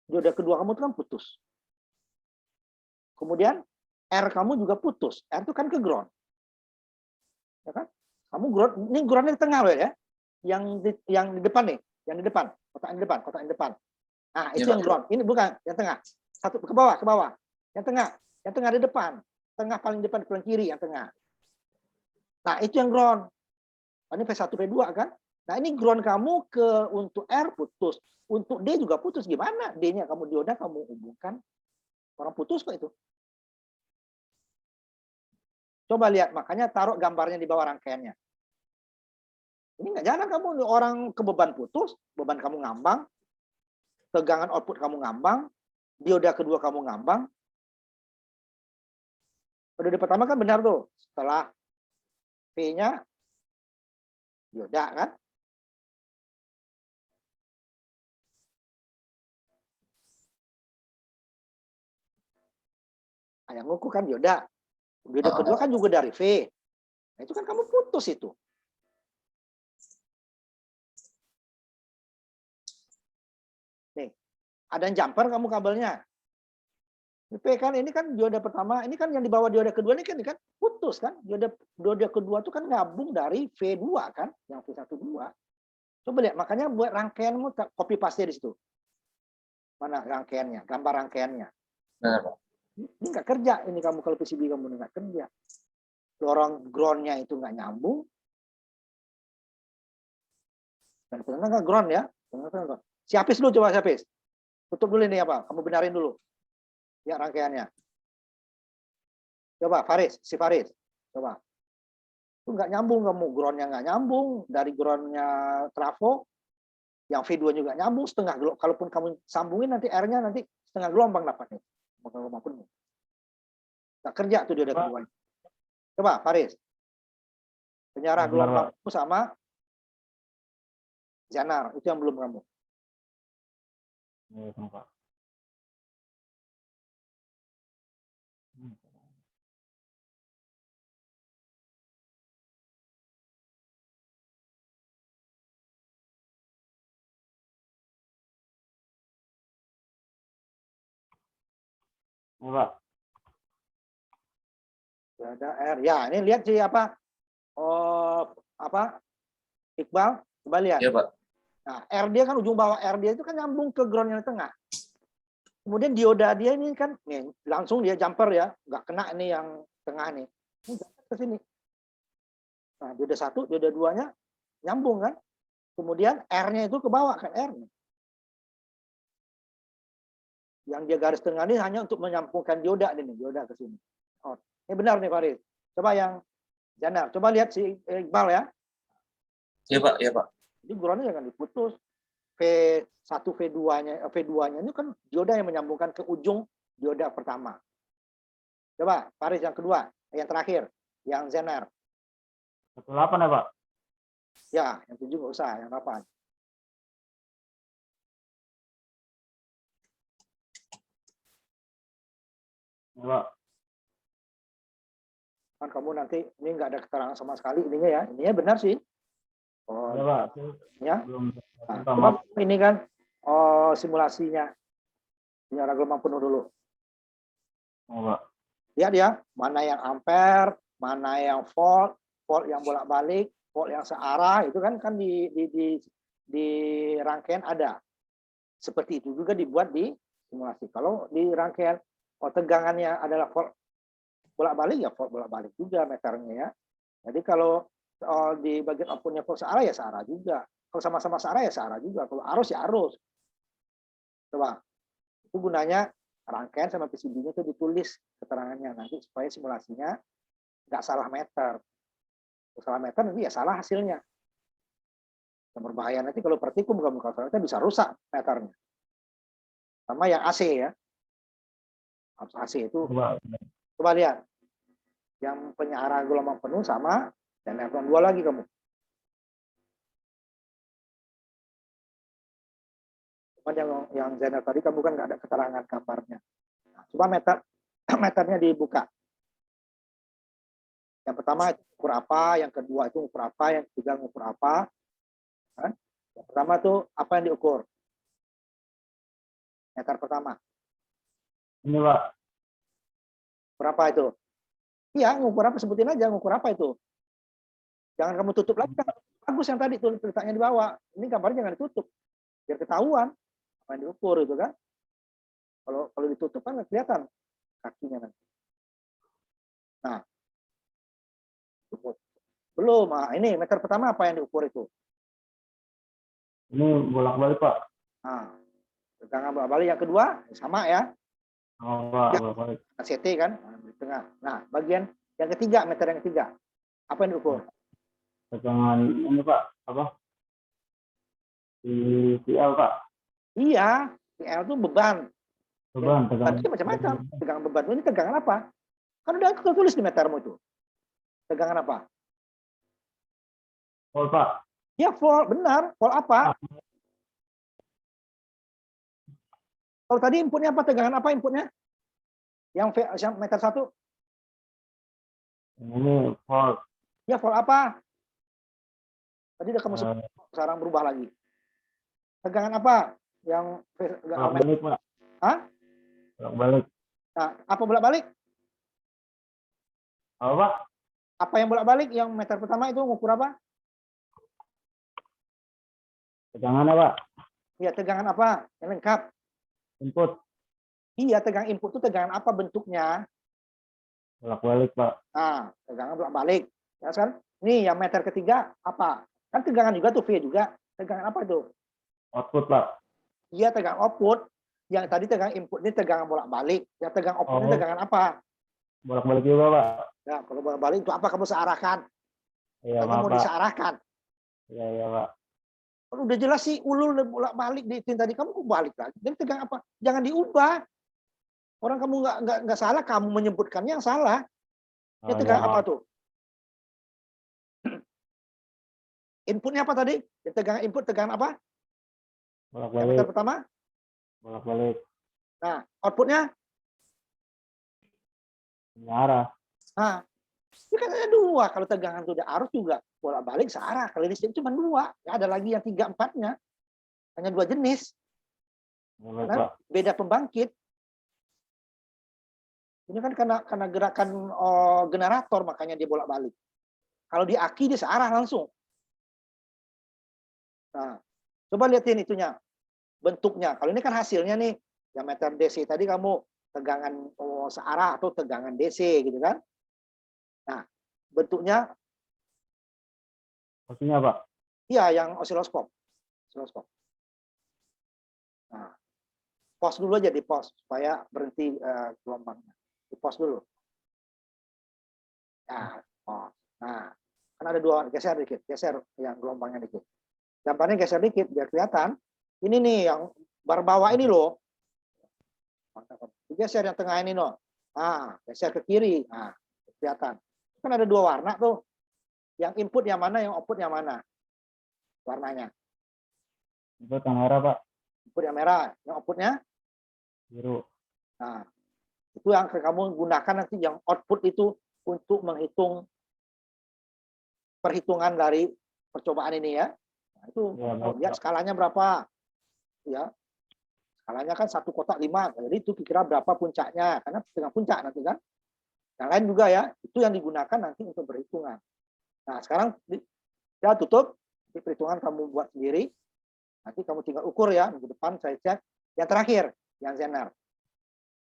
A: Dioda kedua kamu itu kan putus. Kemudian R kamu juga putus. R itu kan ke ground. Ya kan? Kamu ground, ini groundnya di tengah loh ya. Yang di depan nih, yang di depan, kotak di depan, kotak di depan. Nah, itu
C: Ya,
A: yang
C: Pak.
A: ground. Ini bukan yang tengah. Satu ke bawah, ke bawah. Yang tengah di depan. Tengah paling depan paling kiri yang tengah. Nah, itu yang ground. Ini P1, P2 kan? Nah, ini ground kamu untuk R putus. Untuk D juga putus. Gimana? D-nya kamu dioda, kamu hubungkan. Orang putus kok itu. Coba lihat, makanya taruh gambarnya di bawah rangkaiannya. Ini nggak jalan kamu, orang ke beban putus, beban kamu ngambang, tegangan output kamu ngambang, dioda kedua kamu ngambang. Periode pertama kan benar tuh, setelah P-nya dioda kan. Nah, yang ngukuh kan dioda. Dioda kedua kan juga dari V. Nah, itu kan kamu putus itu. Nih, ada yang jumper kamu kabelnya. P kan ini kan dioda pertama, ini kan yang di bawah dioda kedua ini kan putus kan. Dioda kedua itu kan gabung dari V2 kan, yang V1 2. Coba lihat, makanya buat rangkaianmu copy paste di situ. Mana rangkaiannya, gambar rangkaiannya.
C: Benar, Pak.
A: Ini nggak kerja, ini kamu kalau PCB kamu nggak kerja. Dorong groundnya itu nggak nyambung. Dan benar nggak ground ya? Siapis dulu, coba siapis. Tutup dulu ini apa? Kamu benarin dulu. Ya rangkaiannya. Coba Faris, si Faris. Coba. Itu nggak nyambung kamu, groundnya nggak nyambung, dari groundnya trafo, yang V2 juga nyambung setengah gelombang. Kalaupun kamu sambungin nanti R-nya nanti setengah gelombang dapatnya. Maupun nggak kerja tuh dia ada kedua. Coba Faris. Penyarah gelombang sama Zanar, itu yang belum kamu.
D: Pak.
A: Ada R. Ya, ini lihat sih apa? Oh, apa? Iqbal, coba lihat.
C: Iya, Pak.
A: Nah, R dia kan ujung bawah R dia itu kan nyambung ke ground yang tengah. Kemudian dioda dia ini kan nih, langsung dia jumper ya, nggak kena ini yang tengah nih. Ini ke sini. Nah, dioda 1, dioda 2-nya nyambung kan. Kemudian R-nya itu ke bawah kan R-nya. Yang dia garis tengah ini hanya untuk menyambungkan dioda ini, dioda ke sini. Oh, ini benar nih Farid. Coba yang Janar, coba lihat si Iqbal ya.
C: Iya, Pak. Iya, Pak.
A: Jadi groundnya jangan diputus. V1, V2-nya ini kan dioda yang menyambungkan ke ujung dioda pertama. Coba Farid yang kedua, yang terakhir, yang Zener.
D: 18 ya Pak?
A: Ya, yang 7 nggak usah, yang 8.
D: Ya, Pak.
A: Kan kamu nanti ini nggak ada keterangan sama sekali ininya ya. Ininya benar sih. Oh,
D: Ya, Pak.
A: ya.
D: Belum
A: Nah,
D: minta
A: coba
D: maaf.
A: ini kan simulasinya. Penyara gelombang penuh dulu.
D: Ya, Pak.
A: Lihat ya, mana yang ampere, mana yang volt, volt yang bolak-balik, volt yang searah, itu kan di rangkaian ada. Seperti itu juga dibuat di simulasi. Kalau di rangkaian tegangannya adalah volt bolak-balik, ya volt bolak-balik juga meternya ya. Jadi kalau di bagian outputnya volt searah ya searah juga. Kalau sama-sama searah ya searah juga. Kalau arus ya arus. Coba. Itu gunanya rangkaian sama PCB-nya itu ditulis keterangannya nanti supaya simulasinya nggak salah meter. Kalau salah meter nanti ya salah hasilnya. Yang berbahaya nanti kalau partikel bukan ternyata bisa rusak meternya. Sama yang AC ya. arus AC itu.
D: Coba.
A: Coba lihat. Yang penyiaran gelombang penuh sama dan F2 lagi kamu. Cuman yang Zener tadi kamu kan nggak ada keterangan gambarnya. Nah, coba meternya dibuka. Yang pertama itu ukur apa, yang kedua itu ukur apa, yang ketiga ukur apa. Kan? Yang pertama itu apa yang diukur? Meter pertama.
D: Ini Pak.
A: Berapa itu? Iya, ngukur apa? Sebutin aja ngukur apa itu. Jangan kamu tutup lagi. Bagus yang tadi tuh letaknya di bawah. Ini gambarnya jangan ditutup. Biar ketahuan apa yang diukur itu kan. Kalau ditutup kan nggak kelihatan kakinya nanti. Nah, belum. Nah, ini meter pertama apa yang diukur itu?
D: Ini bolak-balik Pak.
A: Nah, tegangan bolak-balik yang kedua sama ya.
D: Oh Pak,
A: Ya.
D: bolak-balik.
A: CT kan di tengah. Nah, bagian yang ketiga, meter yang ketiga. Apa yang diukur?
D: Tegangan ini Pak, apa? TL Pak.
A: Iya, TL itu beban.
D: Beban,
A: Beban itu macam-macam. Tegangan beban ini tegangan apa? Kan udah tertulis di metermu itu. Tegangan apa?
D: Oh Pak.
A: Ya volt, benar. Volt apa? Kalau tadi inputnya apa? Tegangan apa inputnya? Yang meter 1?
D: Ini volt.
A: Ya volt apa? Tadi udah kamu sebut, sekarang berubah lagi. Tegangan apa? Yang
D: Bolak-balik Pak.
A: Hah?
D: Bolak-balik.
A: Nah, apa bolak-balik?
D: Apa Pak?
A: Apa yang bolak-balik? Yang meter pertama itu ngukur apa?
D: Tegangannya Pak.
A: Ya, tegangan apa? Yang lengkap.
D: Input.
A: Iya, tegangan input itu tegangan apa bentuknya?
D: Bolak-balik Pak.
A: Nah, tegangan bolak-balik. Ya kan? Nih, yang meter ketiga apa? Kan tegangan juga tuh V juga. Tegangan apa itu?
D: Output Pak.
A: Iya, tegangan output. Yang tadi tegangan input ini tegangan bolak-balik. Yang tegangan output ini tegangan apa?
D: Bolak-balik juga Pak.
A: Ya, kalau bolak-balik itu apa kamu searahkan?
D: Iya
A: Katanya
D: maaf
A: mau
D: Pak.
A: disearahkan.
D: Iya Pak.
A: Kalau udah jelas sih ulur bolak-balik di tadi kamu kok balik lagi. Dan tegangan apa? Jangan diubah. Orang kamu nggak salah, kamu menyebutkannya yang salah. Ya tegangan apa tuh? Inputnya apa tadi? Ya, tegangan input tegangan apa? Yang meter
D: Bolak-balik.
A: pertama.
D: Bolak-balik.
A: Nah, outputnya?
D: Arah.
A: Nah, ini kan ada dua. Kalau tegangan itu udah arus juga bolak-balik searah. Kalau listrik cuma dua. Ya ada lagi yang 3-4-nya. Hanya dua jenis.
D: Bolak,
A: Karena
D: Pak.
A: beda pembangkit. Ini kan karena gerakan generator makanya dia bolak-balik. Kalau di aki dia searah langsung. Nah, coba lihatin itunya. Bentuknya. Kalau ini kan hasilnya nih, yang meter DC tadi kamu tegangan searah atau tegangan DC gitu kan. Nah, bentuknya
D: Posisinya Pak.
A: iya yang osiloskop. Nah, pause dulu aja di pause supaya berhenti gelombangnya. Di pause dulu. Ya, pause. Nah, kan ada dua, geser dikit, geser yang gelombangnya dikit. Gambarnya geser dikit biar kelihatan. Ini nih yang bar bawah ini loh. Geser yang tengah ini loh. Nah, geser ke kiri. Nah, kelihatan. Kan ada dua warna tuh. Yang input yang mana, yang output yang mana? Warnanya.
D: Input yang merah Pak.
A: Input yang merah, yang outputnya
D: Biru.
A: nah, itu yang kamu gunakan nanti yang output itu untuk menghitung perhitungan dari percobaan ini ya. Nah, itu
D: Ya,
A: lihat skalanya berapa. Ya. Skalanya kan 1 kotak 5. Jadi itu kira berapa puncaknya karena dengan puncak nanti kan. Yang lain juga ya, itu yang digunakan nanti untuk perhitungan. Nah, sekarang ya tutup, di perhitungan kamu buat sendiri. Nanti kamu tinggal ukur ya, minggu depan saya cek. Yang terakhir, yang Zener.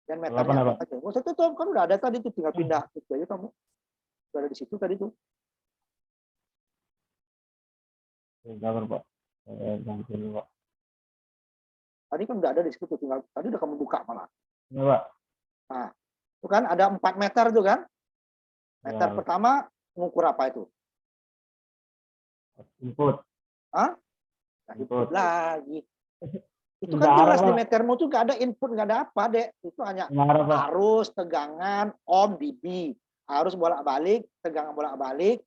A: Dan meternya apa aja. Nggak usah tutup, kan udah ada tadi tuh, tinggal pindah. Itu aja kamu. Udah ada di situ tadi tuh.
D: Gambar Pak. Ganti dulu Pak.
A: Tadi kan udah ada di situ, tinggal tadi udah kamu buka malah.
D: Ini Pak.
A: Nah, itu kan ada 4 meter tuh kan. Meter
D: Ya.
A: pertama mengukur apa itu?
D: Input.
A: Hah? Nah, input
D: Input.
A: lagi. Itu kan
D: Nggak
A: jelas
D: arah,
A: di
D: Pak.
A: metermu tuh nggak ada input, nggak ada apa, Dek. Itu hanya
D: Mengarah, Pak.
A: arus, tegangan, ohm, dB. Arus bolak-balik, tegangan bolak-balik,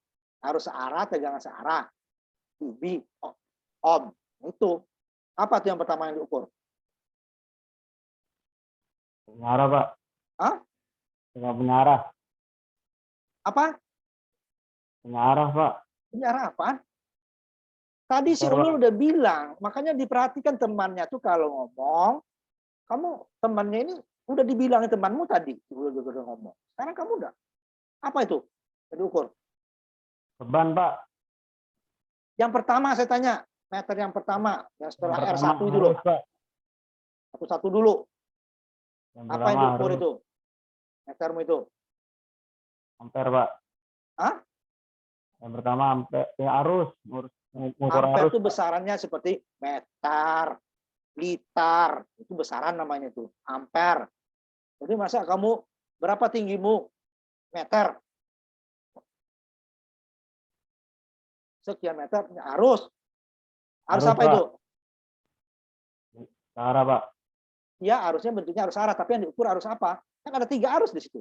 A: arus searah, tegangan searah, dB, ohm. Itu. Apa tuh yang pertama yang diukur?
D: Mengarah, Pak.
A: Hah?
D: Nggak mengarah.
A: Apa?
D: Mengarah, Pak.
A: Penjara apaan? Tadi si
D: Bentar,
A: Ulul
D: Pak.
A: udah bilang, makanya diperhatikan temannya tuh kalau ngomong, kamu temannya ini udah dibilangin temanmu tadi, si Ulul juga udah ngomong. Sekarang kamu udah. Apa itu? Yang diukur.
D: Beban, Pak.
A: Yang pertama saya tanya, meter yang pertama, yang setelah
D: Yang pertama
A: R1 itu loh.
D: arus, Pak.
A: Satu-satu dulu.
D: Yang
A: Apa yang
D: pertama
A: diukur
D: arus.
A: itu? Metermu itu.
D: Ampere, Pak.
A: Hah?
D: Yang pertama ampere, ya arus. Ngukur
A: Ampere
D: arus.
A: itu besarannya seperti meter, liter. Itu besaran namanya itu. Ampere. Jadi masa kamu, berapa tinggimu? Meter. Sekian meter, arus. Arus
D: Arus,
A: apa
D: Pak.
A: itu?
D: Arah, Pak.
A: Ya, arusnya bentuknya arus arah, tapi yang diukur arus apa? Kan ada 3 arus di situ.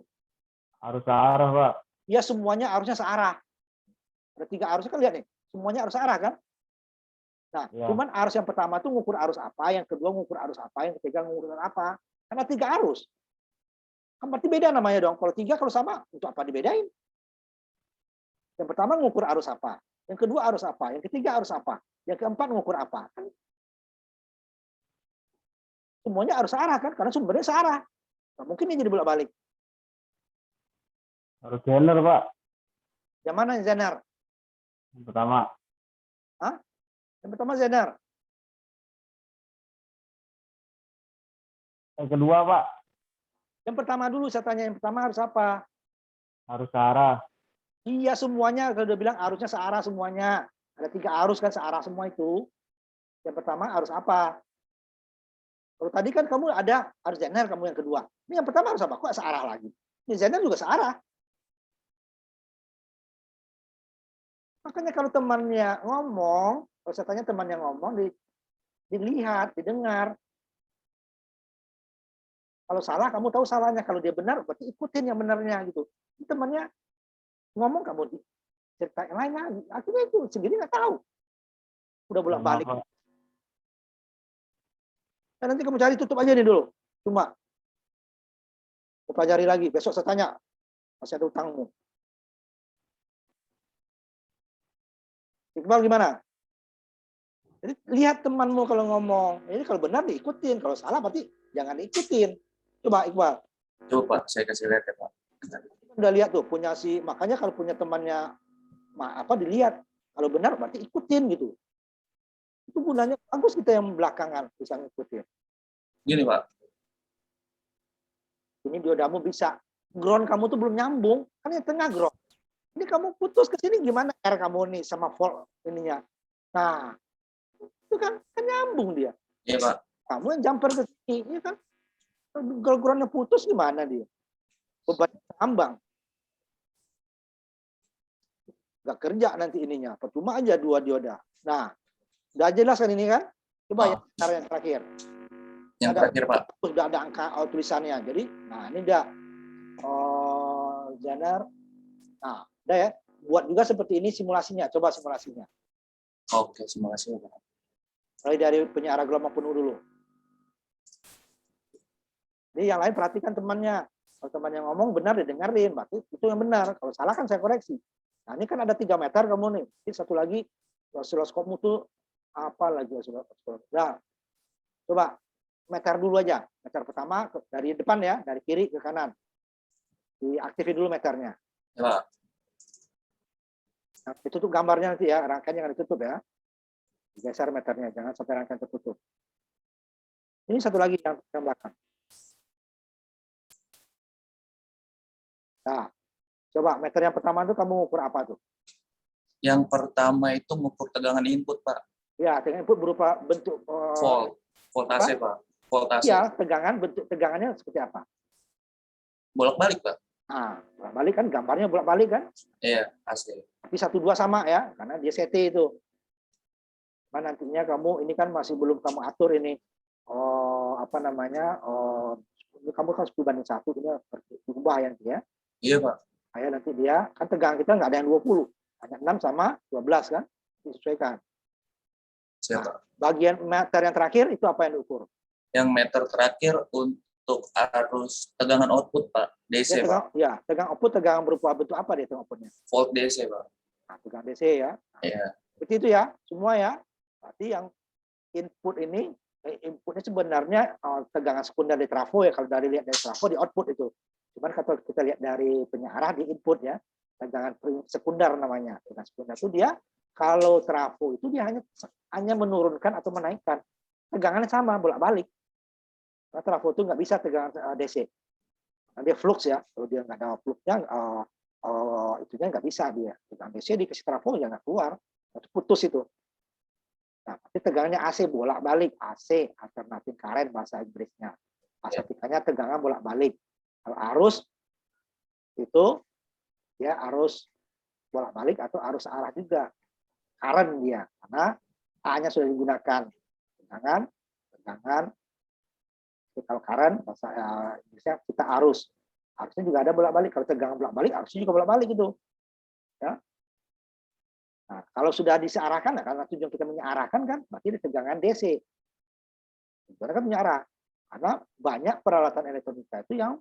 D: Arus arah, Pak.
A: Ya, semuanya arusnya searah. Ada 3 arusnya kan, lihat nih. Semuanya arus arah kan? Nah,
D: Ya.
A: cuman arus yang pertama tuh ngukur arus apa, yang kedua ngukur arus apa, yang ketiga ngukur arus apa. Karena 3 arus. Kan berarti beda namanya dong. Kalau 3 kalau sama, untuk apa dibedain? Yang pertama ngukur arus apa, yang kedua arus apa, yang ketiga arus apa, yang keempat ngukur apa. Kan semuanya arus arah kan, karena sumbernya searah. Nggak mungkin ini jadi bolak-balik.
D: Arus Zener, Pak.
A: Yang mana yang Zener?
D: Yang pertama.
A: Yang pertama Zener.
D: Yang kedua, Pak.
A: Yang pertama dulu saya tanya, yang pertama harus apa?
D: Arus arah.
A: Iya semuanya, kalau udah bilang arusnya searah semuanya. Ada 3 arus kan searah semua itu. Yang pertama arus apa? Kalau tadi kan kamu ada arus Zener, kamu yang kedua. Ini yang pertama arus apa? Kok searah lagi? Ini Zener juga searah. Makanya kalau temannya ngomong, kalau saya tanya teman yang ngomong, dilihat, didengar. Kalau salah, kamu tahu salahnya. Kalau dia benar, berarti ikutin yang benarnya gitu. Ini temannya ngomong, kamu cerita yang lain lagi. Akhirnya itu sendiri nggak tahu. Udah bolak-balik.
D: Maaf, Pak.
A: Nah, nanti kamu cari, tutup aja nih dulu. Cuma aku pelajari lagi. Besok saya tanya, masih ada utangmu. Iqbal gimana? Jadi lihat temanmu kalau ngomong. Ini kalau benar diikutin, kalau salah berarti jangan diikutin. Coba Iqbal.
C: Coba Pak, saya kasih lihat ya Pak.
A: Udah lihat tuh punya makanya kalau punya temannya dilihat. Kalau benar berarti ikutin gitu. Itu gunanya bagus kita yang belakangan bisa ngikutin.
C: Gini Pak,
A: Ini diodamu bisa. Ground kamu tuh belum nyambung, kan yang tengah ground. Ini kamu putus ke sini gimana R kamu nih sama volt ininya. Nah, itu kan nyambung dia.
C: iya Pak.
A: Kamu yang jumper ke sini, ini kan kalau groundnya putus gimana dia? Bebannya tambang. Nggak kerja nanti ininya. Percuma aja 2 dioda. Nah, udah jelas kan ini kan? Coba yang terakhir.
C: Yang terakhir Pak.
A: Sudah ada angka tulisannya. Jadi, nah ini udah Zener. Nah, udah ya. Buat juga seperti ini simulasinya. Coba simulasinya.
C: Oke, terima kasih Pak.
A: Mulai dari penyiar gelombang penuh dulu. Jadi yang lain perhatikan temannya. Kalau temannya ngomong benar didengarin, berarti itu yang benar. Kalau salah kan saya koreksi. Nah ini kan ada 3 meter kamu nih. Ini satu lagi osiloskopmu tuh apa lagi osiloskop. Nah, coba meter dulu aja. Meter pertama dari depan ya, dari kiri ke kanan. Diaktifin dulu meternya.
C: Ya Pak.
A: Nah, ditutup gambarnya nanti ya, rangkaian jangan ditutup ya. Digeser meternya, jangan sampai rangkaian tertutup. Ini satu lagi yang belakang. Nah, coba meter yang pertama itu kamu ukur apa tuh?
C: Yang pertama itu mengukur tegangan input Pak.
A: Ya, dengan input berupa bentuk
C: Voltase Pak. Voltase.
A: ya, bentuk tegangannya seperti apa?
C: Bolak-balik Pak.
A: Nah, bolak-balik kan gambarnya bolak-balik kan?
C: Iya, AC.
A: Tapi 1-2 sama ya, karena dia CT itu. Nah, nantinya kamu ini kan masih belum kamu atur ini apa namanya, kamu kan 10:1, ini berubah ya nanti ya.
C: Iya, Pak.
A: Kayak nanti dia, kan tegangan kita nggak ada yang 20, hanya 6 sama 12 kan, disesuaikan.
C: Siap,
A: Nah,
C: Pak.
A: bagian meter yang terakhir itu apa yang diukur?
C: Yang meter terakhir untuk arus tegangan output, Pak. DC, Pak.
A: Tegangan output, tegangan berupa bentuk apa dia tegangan outputnya?
C: Volt DC, Pak.
A: Nah, tegangan DC ya. Nah,
C: Iya.
A: seperti itu ya, semua ya. Berarti yang inputnya sebenarnya tegangan sekunder di trafo ya, kalau dari lihat dari trafo di output itu. Cuman kalau kita lihat dari penyiarah di input ya, tegangan sekunder namanya. Tegangan sekunder itu dia kalau trafo itu dia hanya menurunkan atau menaikkan. Tegangannya sama bolak-balik. Karena trafo itu nggak bisa tegangan DC. Nah, dia flux ya. Kalau dia nggak ada fluxnya, itunya nggak bisa dia. Tegangan DC dikasih trafo ya nggak keluar. Itu putus itu. Nah, tapi tegangannya AC bolak-balik, AC alternating current bahasa Inggrisnya. Bahasa Tikanya tegangan bolak-balik. Kalau arus itu ya arus bolak-balik atau arus arah juga. Current dia, karena A-nya sudah digunakan. Tegangan. Kalau current bahasa Inggrisnya kita arus. Arusnya juga ada bolak-balik. Kalau tegangan bolak-balik, arusnya juga bolak-balik itu. Ya. Nah, kalau sudah disearahkan, karena tujuan kita menyearahkan kan, berarti tegangan DC. Tujuannya kan menyearah. Karena banyak peralatan elektronika itu yang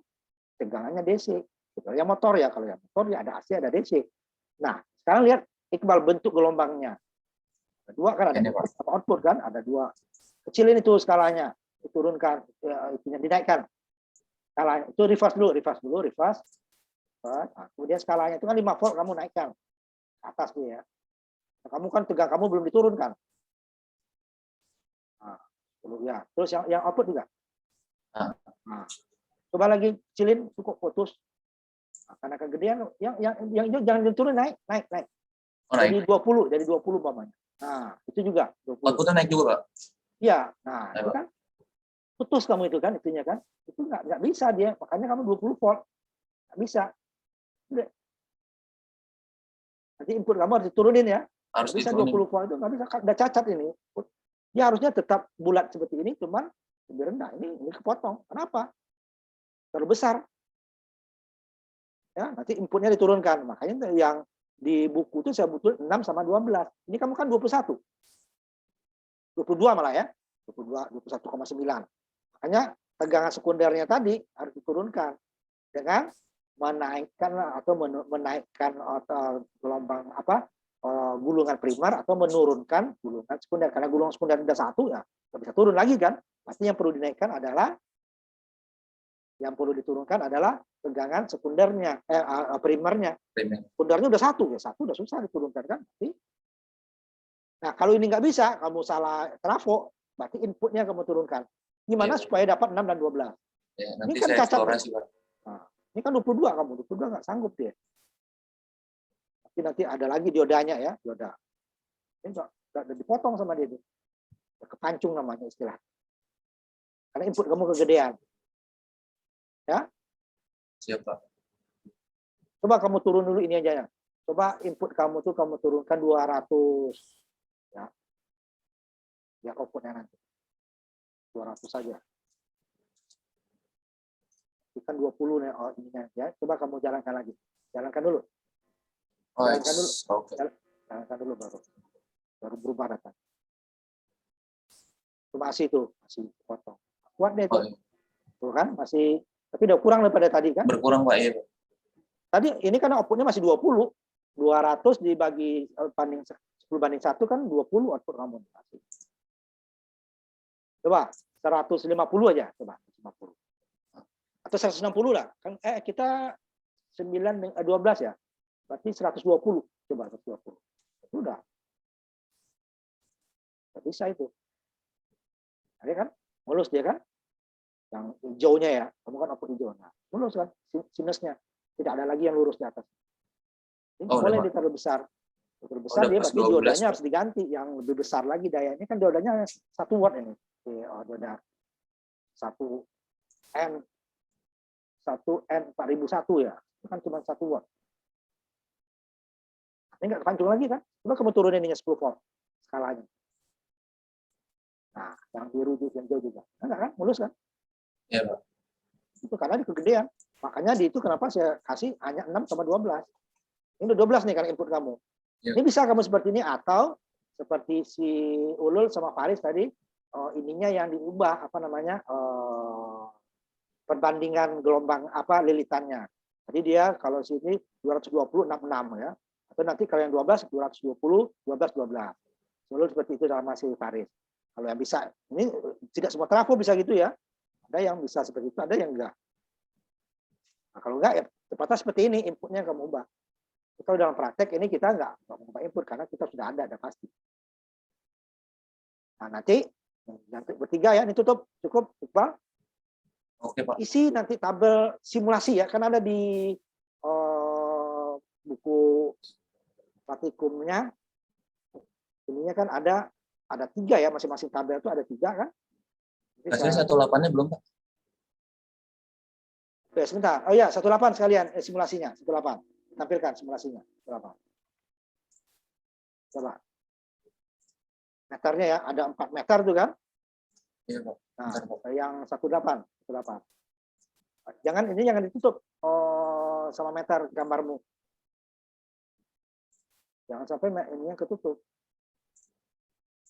A: tegangannya DC. Yang motor ya, kalau yang motor ya ada AC, ada DC. Nah, sekarang lihat Iqbal bentuk gelombangnya. Ada dua kan, ada input sama output kan, ada dua. Kecilin itu skalanya, diturunkan, itunya dinaikkan. Skalanya itu reverse dulu. Nah, kemudian skalanya itu kan 5 volt kamu naikkan ke atas tuh ya. Kamu kan tegang kamu belum diturunkan. Nah, ya. Terus yang output juga. Nah, coba lagi kecilin, cukup putus. Nah, karena kegedean yang jangan diturun, naik.
C: Oh, naik.
A: Jadi 20 umpamanya. Nah, itu juga 20.
C: Outputnya naik juga, Pak.
A: Iya. Nah, itu kan putus kamu itu kan, itunya kan. Itu nggak bisa dia. Makanya kamu 20 volt. Nggak bisa. Udah. Nanti input kamu harus diturunin ya.
C: Harus
A: bisa
C: diturunin.
A: 20 volt itu nggak bisa, udah cacat ini. Dia harusnya tetap bulat seperti ini, cuman lebih rendah. Ini kepotong. Kenapa? Terlalu besar. Ya, nanti inputnya diturunkan. Makanya yang di buku itu saya butuh 6 sama 12. Ini kamu kan 21. 22 malah ya. 21,9. Makanya tegangan sekundernya tadi harus diturunkan dengan menaikkan gelombang gulungan primer atau menurunkan gulungan sekunder. Karena gulungan sekunder udah 1 ya, nggak bisa turun lagi kan. Pasti yang perlu dinaikkan adalah tegangan sekundernya, primernya. Sekundernya udah 1 ya, 1 udah susah diturunkan kan. Nah, kalau ini nggak bisa, kamu salah trafo, berarti inputnya kamu turunkan. Gimana supaya dapat 6 dan 12?
C: Ya,
A: Ini
C: nanti
A: kan
C: saya
A: cacat.
C: eksplorasi, Pak.
A: Nah, ini kan 22 kamu, 22 nggak sanggup dia. Nanti ada lagi diodanya ya, dioda. Ini udah dipotong sama dia itu. Kepancung namanya istilah. Karena input kamu kegedean. Ya.
C: Siap, Pak.
A: Coba kamu turun dulu ini aja ya. Coba input kamu tuh kamu turunkan 200. Ya. Ya outputnya nanti. 200 saja. Kan 20 nih ininya ya. Coba kamu jalankan lagi. Jalankan dulu. Jalankan dulu.
C: Okay.
A: Jalankan dulu baru berubah data. Itu masih potong. Kuat deh itu. Tuh kan masih, tapi udah kurang daripada tadi kan?
C: Berkurang, Pak. Iya.
A: Tadi ini kan outputnya masih 20. 200 dibagi 10:1 kan 20 output kamu. Coba 150 aja, coba 150. Atau 160 lah. Kan kita 12 ya. Berarti 120. Coba 120. Itu udah. Nggak bisa itu. Ada kan? Mulus dia kan? Yang hijaunya ya. Kamu kan output hijau. Nah, mulus kan? Sinusnya. Tidak ada lagi yang lurus di atas. Ini boleh dia terlalu besar. Terlalu besar dia berarti diodanya harus diganti. Yang lebih besar lagi dayanya kan diodanya 1 watt ini. Dioda 1N 4001 ya. Itu kan cuma 1 watt. Ini nggak kepancung lagi kan? Coba kamu turunin ininya 10 volt skalanya. Nah, yang biru itu yang jauh juga. Enggak kan? Mulus kan?
C: Iya, Pak.
A: Itu karena di kegedean. Makanya di itu kenapa saya kasih hanya 6 sama 12. Ini udah 12 nih karena input kamu.
C: Ya.
A: Ini bisa kamu seperti ini atau seperti si Ulul sama Faris tadi, ininya yang diubah apa namanya perbandingan gelombang apa lilitannya. Jadi dia kalau sini 220 66 ya. Atau nanti kalau yang 12 220 12 12. Ulul seperti itu dalam masih Faris. Kalau yang bisa, ini tidak semua trafo bisa gitu ya. Ada yang bisa seperti itu, ada yang enggak. Nah, kalau enggak ya tepatnya seperti ini, inputnya kamu ubah. Kalau dalam praktek ini kita enggak mengubah input karena kita sudah ada pasti. Nah, nanti bertiga ya, ini tutup cukup Iqbal.
C: Oke, Pak.
A: Isi nanti tabel simulasi ya, kan ada di buku praktikumnya. Ininya kan ada 3 ya, masing-masing tabel itu ada 3 kan.
C: Kasih 18-nya belum, Pak?
A: Oke, sebentar. Oh iya, 18 sekalian simulasinya, 18. Tampilkan simulasinya. Berapa? Coba. Meternya ya, ada 4 meter tuh kan?
C: Iya, Pak.
A: Nah,
C: Bentar, Pak.
A: yang 18. Jangan ditutup sama meter gambarmu. Jangan sampai ini yang ketutup.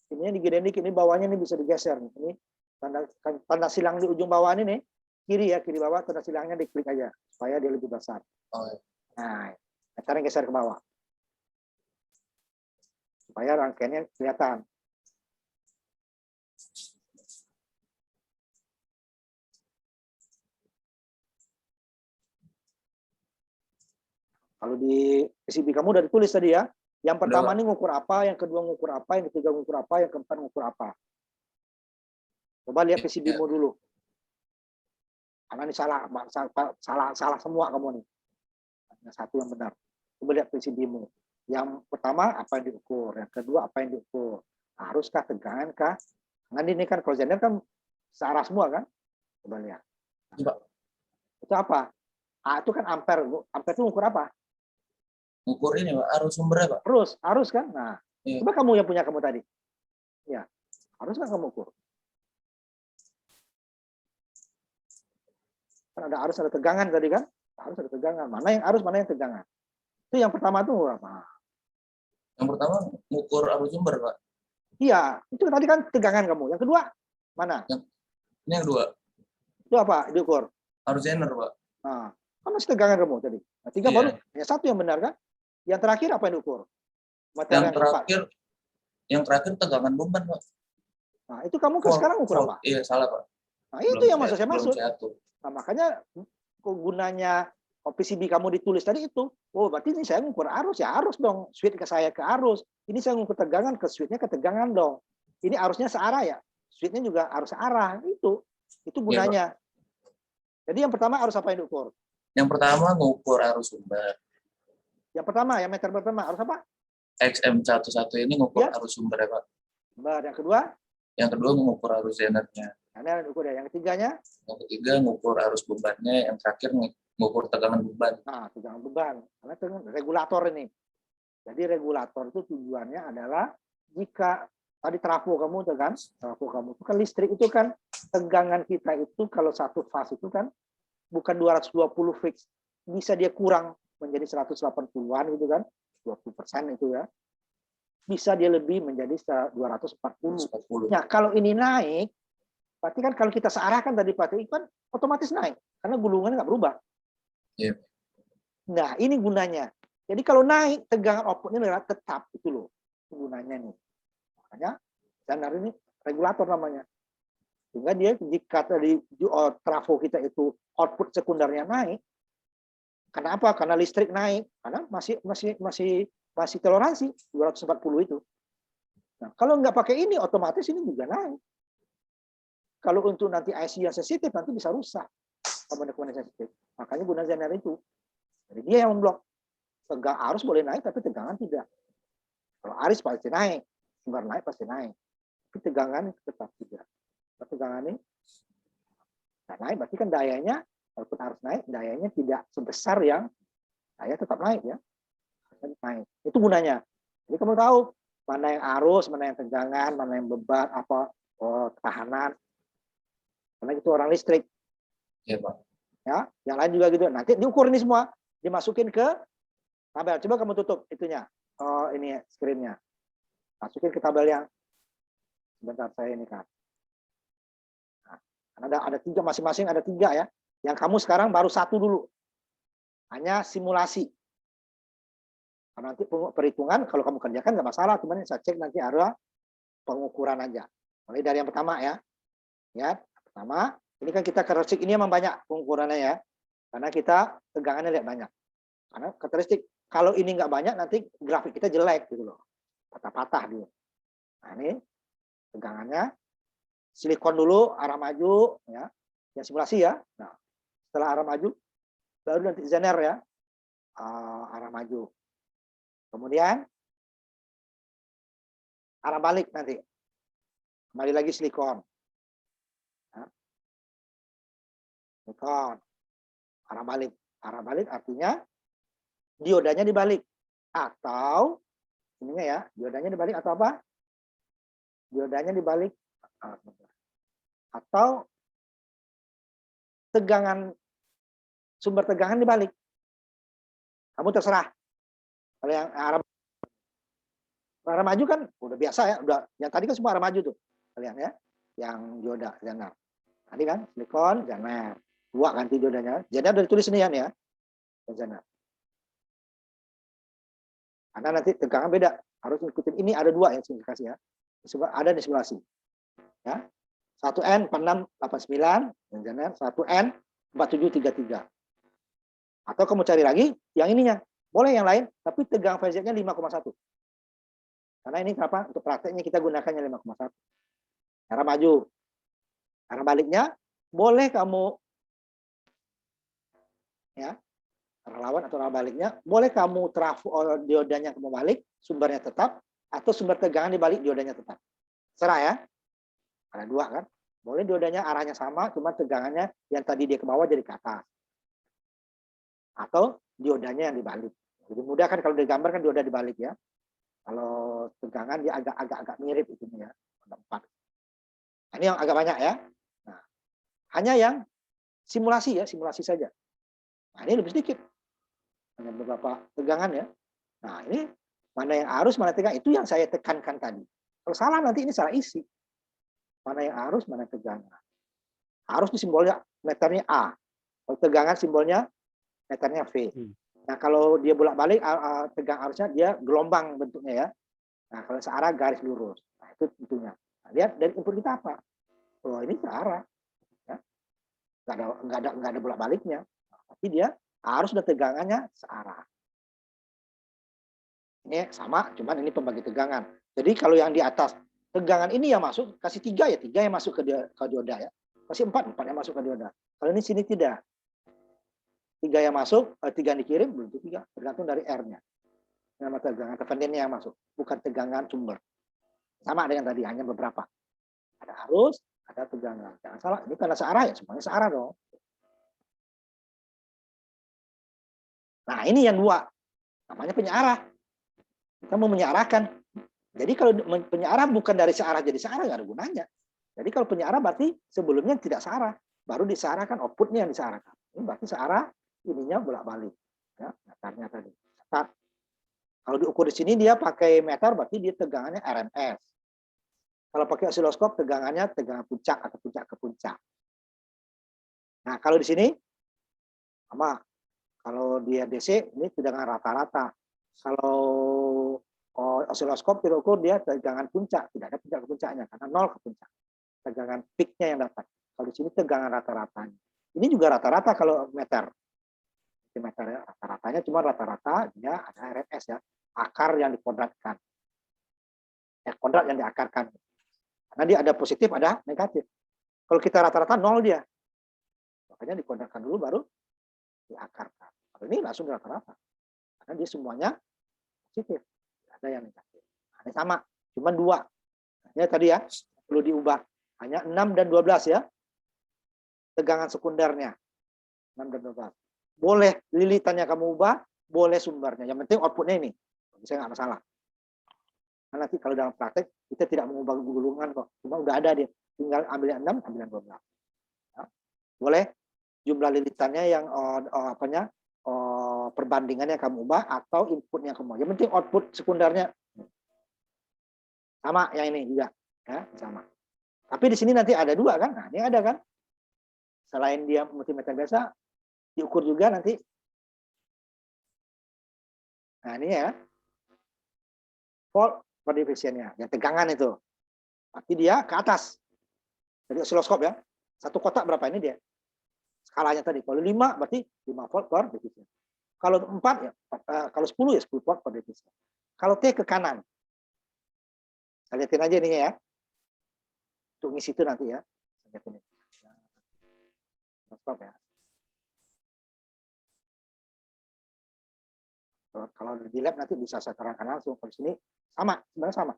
A: Ini digedein dikit, ini bawahnya ini bisa digeser. Ini tanda silang di ujung bawah ini nih, kiri ya, kiri bawah tanda silangnya diklik aja supaya dia lebih besar.
C: Oh, iya.
A: Nah, meternya geser ke bawah. Supaya rangkaiannya kelihatan. Kalau di PCB kamu udah ditulis tadi ya. Yang pertama ini ngukur apa, yang kedua ngukur apa, yang ketiga ngukur apa, yang keempat ngukur apa. Coba lihat PCB-mu dulu. Karena ini salah semua kamu nih. Hanya satu yang benar. Coba lihat PCB-mu. Yang pertama apa yang diukur, yang kedua apa yang diukur. Haruskah tegangan kah? Karena ini kan kalau genre kan searah semua kan? Coba lihat.
C: Coba.
A: Itu apa? Itu kan ampere. Ampere itu ngukur apa?
C: Ngukur ini, Pak, arus sumbernya, Pak.
A: Arus kan? Nah,
C: Iya.
A: coba kamu yang punya kamu tadi. Ya, harus kan kamu ukur. Kan ada arus, ada tegangan tadi kan? Arus ada tegangan. Mana yang arus, mana yang tegangan. Itu yang pertama tuh apa?
C: Yang pertama ngukur arus sumber, Pak.
A: Iya, itu tadi kan tegangan kamu. Yang kedua mana?
C: Ini yang kedua,
A: Itu apa? Diukur.
C: arus zener, Pak.
A: Nah, kan masih tegangan kamu tadi. Nah, 3
C: Iya.
A: baru hanya 1 yang benar kan? Yang terakhir apa yang diukur? Material
C: Yang terakhir tegangan beban, Pak.
A: Nah, itu kamu kan sekarang ukur apa?
C: Iya, salah, Pak.
A: Nah, itu yang maksud saya maksud.
C: Jatuh.
A: Nah, makanya gunanya PCB kamu ditulis tadi itu. Oh, berarti ini saya ngukur arus, ya arus dong. Switch ke saya ke arus. Ini saya ngukur tegangan ke switch-nya ke tegangan dong. Ini arusnya searah ya. Switch-nya juga arus searah. Itu gunanya. Jadi yang pertama arus apa yang diukur?
C: Yang pertama ngukur arus sumber.
A: Yang pertama, yang meter pertama arus apa?
C: XM11 ini ngukur
A: Ya.
C: arus sumber, ya, Pak.
A: Yang kedua?
C: Yang kedua mengukur arus zenernya.
A: Yang diukur ya. Yang ketiganya?
C: Yang ketiga ngukur arus bebannya. Yang terakhir ngukur tegangan beban.
A: Nah, tegangan beban. Karena itu regulator ini. Jadi regulator itu tujuannya adalah jika tadi trafo kamu itu kan, itu kan listrik itu kan tegangan kita itu kalau satu fase itu kan bukan 220 fix, bisa dia kurang menjadi 180-an gitu kan, 20% itu ya. Bisa dia lebih menjadi 240.
C: 40.
A: Nah, kalau ini naik, berarti kan kalau kita searahkan tadi Pak kan otomatis naik karena gulungannya nggak berubah.
C: Iya.
A: Nah, ini gunanya. Jadi kalau naik tegangan outputnya adalah tetap itu loh gunanya nih. Makanya zener ini regulator namanya. Sehingga dia jika tadi trafo kita itu output sekundernya naik, karena apa? Karena listrik naik, karena masih toleransi 240 itu. Nah, kalau nggak pakai ini otomatis ini juga naik. Kalau untuk nanti IC yang sensitif nanti bisa rusak komponen sensitif. Makanya guna zener itu. Jadi dia yang memblok. Tegangan arus boleh naik tapi tegangan tidak. Kalau arus pasti naik, sumber naik pasti naik. Tapi tegangan tetap tidak. Kalau tegangan ini nggak naik, berarti kan dayanya walaupun arus naik, dayanya tidak sebesar yang daya tetap naik ya. Naik. Itu gunanya. Jadi kamu tahu mana yang arus, mana yang tegangan, mana yang beban, apa ketahanan. Karena itu orang listrik.
C: Iya, Pak.
A: Ya, yang lain juga gitu. Nanti diukur ini semua, dimasukin ke tabel. Coba kamu tutup itunya. Ini screen-nya. Masukin ke tabel yang sebentar saya ini kan. Nah, ada 3, masing-masing ada 3 ya. Yang kamu sekarang baru 1 dulu. Hanya simulasi. Karena nanti perhitungan kalau kamu kerjakan nggak masalah, cuman saya cek nanti ada pengukuran aja. Mulai dari yang pertama ya. Ya, pertama, ini kan kita karakteristik ini memang banyak pengukurannya ya. Karena kita tegangannya lihat banyak. Karena karakteristik kalau ini nggak banyak nanti grafik kita jelek gitu loh. Patah-patah dia. Nah, ini tegangannya silikon dulu arah maju ya. Yang simulasi ya. Nah, setelah arah maju baru nanti zener ya. Arah maju. Kemudian arah balik nanti. Kembali lagi silikon. Ya. Silikon. Arah balik. Arah balik artinya diodanya dibalik. Atau ininya ya, diodanya dibalik atau apa? Diodanya dibalik. Atau tegangan, sumber tegangan dibalik. Kamu terserah. Kalau yang arah maju kan udah biasa ya, udah yang tadi kan semua arah maju tuh. Kalian ya, yang dioda zener. Tadi kan silikon zener. 2 ganti diodanya. Zener udah ditulis ini ya. Zener. Karena nanti tegangan beda. Harus ikutin ini ada 2 yang simulasi ya. Ada di simulasi. Ya. 1N 4689 yang zener, 1N 4733. Atau kamu cari lagi yang ininya. Boleh yang lain, tapi tegangan phase-nya 5,1. Karena ini kenapa? Untuk prakteknya kita gunakannya 5,1. Arah maju. Arah baliknya boleh kamu ya. Arah lawan atau arah baliknya boleh kamu trafo diodanya kamu balik, sumbernya tetap atau sumber tegangan dibalik diodanya tetap. Serah ya. Ada 2 kan? Boleh diodanya arahnya sama, cuma tegangannya yang tadi dia ke bawah jadi ke atas. Atau diodanya yang dibalik. Jadi mudah kan kalau digambar kan dioda dibalik ya. Kalau tegangan dia agak mirip itu ya. Ada 4. Nah, ini yang agak banyak ya. Nah, hanya yang simulasi ya, simulasi saja. Nah, ini lebih sedikit. Hanya beberapa tegangan ya. Nah, ini mana yang arus, mana tegangan. Itu yang saya tekankan tadi. Kalau salah nanti ini salah isi. Mana yang arus, mana tegangan. Arus di simbolnya meternya A. Kalau tegangan simbolnya meternya V. Nah, kalau dia bolak-balik tegang arusnya dia gelombang bentuknya ya. Nah, kalau searah garis lurus. Nah, itu tentunya. Nah, lihat dari input kita apa? Oh, ini searah. Ya. Nggak ada bolak-baliknya. Nah, tapi dia arus dan tegangannya searah. Ini sama, cuman ini pembagi tegangan. Jadi kalau yang di atas tegangan ini yang masuk, kasih 3 ya, 3 yang masuk ke dioda ya. Kasih 4 yang masuk ke dioda. Kalau ini sini tidak. 3 yang masuk, 3 yang dikirim, belum tentu 3. Tergantung dari R-nya. Nama tegangan tegangannya yang masuk. Bukan tegangan sumber. Sama dengan tadi, hanya beberapa. Ada arus, ada tegangan. Jangan salah, ini karena searah ya, semuanya searah dong. Nah, ini yang 2. Namanya penyearah. Kita mau menyarahkan. Jadi kalau penyearah bukan dari searah jadi searah, nggak ada gunanya. Jadi kalau penyearah berarti sebelumnya tidak searah. Baru disarahkan, outputnya yang disarahkan. Ini berarti searah, ininya bolak-balik. Ya, meternya tadi. Nah, kalau diukur di sini dia pakai meter, berarti dia tegangannya RMS. Kalau pakai osiloskop, tegangannya tegangan puncak atau puncak ke puncak. Nah, kalau di sini, sama. Kalau dia DC, ini tegangan rata-rata. Kalau osiloskop kita ukur dia tegangan puncak, tidak ada puncak ke puncaknya, karena 0 ke puncak. Tegangan peaknya yang dapat. Kalau di sini tegangan rata-ratanya. Ini juga rata-rata kalau meter. Meter ya, rata-ratanya cuma rata-rata dia ada RMS ya, akar yang dikodratkan. Kodrat yang diakarkan. Karena dia ada positif, ada negatif. Kalau kita rata-rata 0 dia. Makanya dikodratkan dulu baru diakarkan. Kalau ini langsung rata-rata. Karena dia semuanya positif. Ada yang negatif. Nah, ini sama, cuma 2. Ini tadi ya, perlu diubah. Hanya 6 dan 12 ya. Tegangan sekundernya. 6 dan 12. Boleh lilitannya kamu ubah, boleh sumbernya. Yang penting outputnya ini. Bisa nggak masalah. Karena nanti kalau dalam praktek kita tidak mengubah gulungan kok, cuma udah ada dia, tinggal ambil yang 6, ambil yang 12. Ya. Boleh jumlah lilitannya yang perbandingannya kamu ubah atau inputnya kamu. Yang penting output sekundernya sama yang ini juga, ya sama. Tapi di sini nanti ada 2 kan? Nah, ini ada kan? Selain dia multimeter biasa, diukur juga nanti. Nah, ini ya. Volt per divisinya, yang tegangan itu. Tapi dia ke atas. Jadi osiloskop ya. Satu kotak berapa ini dia? Skalanya tadi. Kalau 5 berarti 5 volt per divisi. Kalau 4 ya, kalau 10 ya 10 volt per divisi. Kalau T ke kanan. Saya lihatin aja nih ya. Untuk ngisi itu nanti ya. Saya lihatin ini. Stop ya. Kalau di lab nanti bisa saya terangkan langsung. Kalau di sini sama, sebenarnya sama.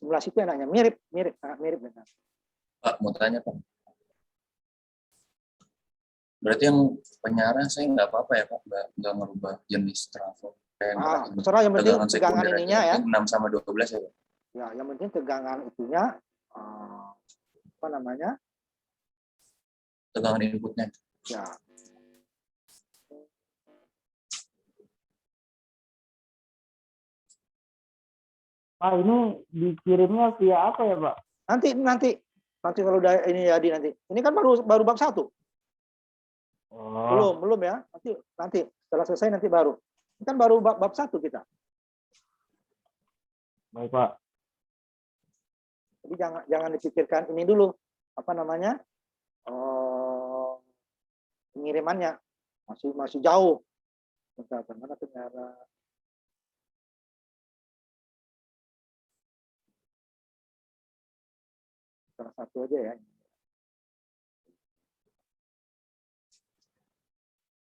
A: Simulasi itu enaknya mirip, sangat mirip dengan.
C: Pak, mau tanya Pak. Berarti yang penyarang saya nggak apa-apa ya Pak, nggak merubah jenis trafo.
A: Terserah, yang penting tegangan ininya ya.
C: 6 sama 12 ya Pak.
A: Ya, yang penting tegangan itunya apa namanya?
C: Tegangan inputnya.
A: Ya.
D: Pak, ini dikirimnya via apa ya Pak?
A: Nanti kalau udah ini jadi nanti. Ini kan baru bab 1.
D: Oh,
A: Belum ya. Nanti setelah selesai nanti baru. Ini kan baru bab 1 kita.
D: baik Pak.
A: Jadi jangan dipikirkan ini dulu. Apa namanya? Pengirimannya masih jauh. Bentar, mana penyara? Salah satu aja ya.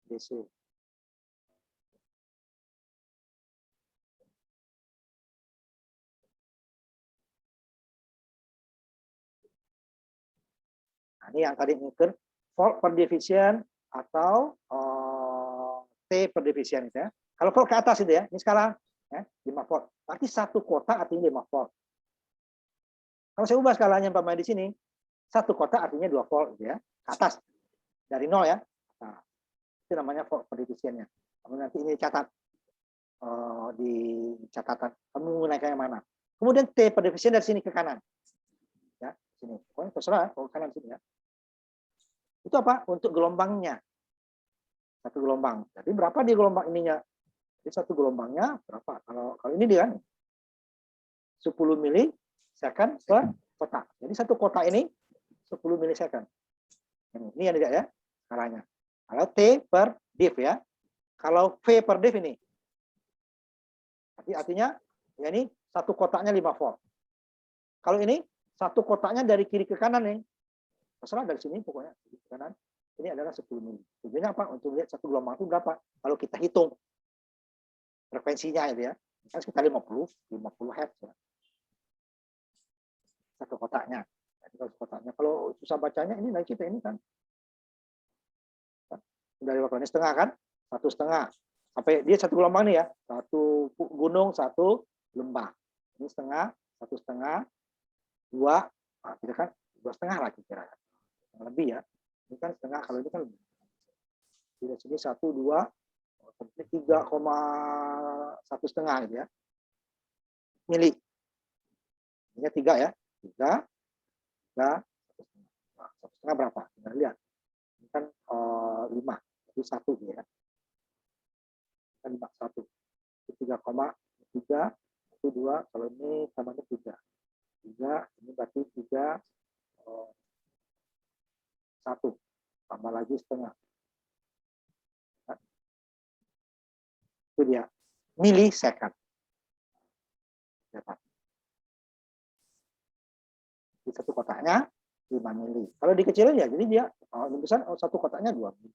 A: DC. Nah, ini yang tadi mengukur volt per division atau T per division itu ya. Kalau volt ke atas itu ya, ini skala ya, 5 volt. Berarti satu kotak artinya 5 volt. Kalau saya ubah skalanya Pak di sini, satu kotak artinya 2 volt gitu ya, ke atas dari 0 ya. Nah, itu namanya volt per divisionnya. Kamu nanti ini catat di catatan kamu menggunakan yang mana. Kemudian T per division dari sini ke kanan. Ya, sini. Pokoknya terserah ke kanan sini ya. Itu apa? Untuk gelombangnya. Satu gelombang. Jadi berapa di gelombang ininya? Jadi satu gelombangnya berapa? Kalau ini dia 10 milisecond per kotak. Jadi satu kotak ini 10 milisecond. Ini yang tidak ya skalanya. Kalau T per div ya. Kalau V per div ini. Artinya ya ini satu kotaknya 5 volt. Kalau ini satu kotaknya dari kiri ke kanan nih. Terserah dari sini pokoknya kiri ke kanan. Ini adalah 10 mili. Tujuannya apa? Untuk lihat satu gelombang itu berapa? Kalau kita hitung frekuensinya itu ya. Kan sekitar 50 Hz ya. Satu kotaknya. Kalau susah bacanya ini dari kita ini kan. Dari waktu ini setengah kan? 1,5. Sampai dia satu gelombang nih ya. Satu gunung, satu lembah. Ini setengah, 1,5, 2. Nah, kita kan 2,5 lah kira-kira. Lebih ya. Ini kan setengah, kalau ini kan lebih. Di sini 1, 2, 3,1,5 gitu ya. Mili. Ini 3 ya. 3, 1,5 berapa? Kita lihat. Ini kan 5. Jadi 1 ya. Kan 1. 3,3, 1, 2. Kalau ini tambahnya 3. 3, ini berarti 3, 1. Tambah lagi setengah. Itu dia. Milisecond. Dapat. Di satu kotaknya 5 mili. Kalau dikecilin ya, jadi dia besar satu kotaknya 2 mili.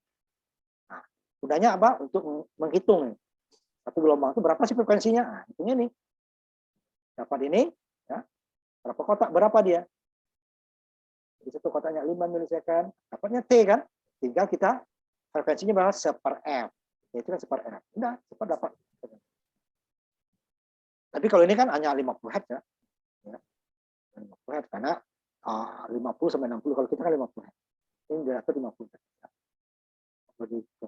A: Nah, gunanya apa? Untuk menghitung nih. Satu gelombang itu berapa sih frekuensinya? Nah, hitungnya nih. Dapat ini, ya. Berapa kotak? Berapa dia? Jadi satu kotaknya 5 milisecond. Dapatnya T kan? Tinggal kita frekuensinya berapa? 1/f. Ya, itu kan 1/f. Udah, cepat dapat. Tapi kalau ini kan hanya 50 Hz ya. 50 Hz karena 50 sampai 60, kalau kita kan 50 Hz. Ini diatur 50 Hz. Begitu.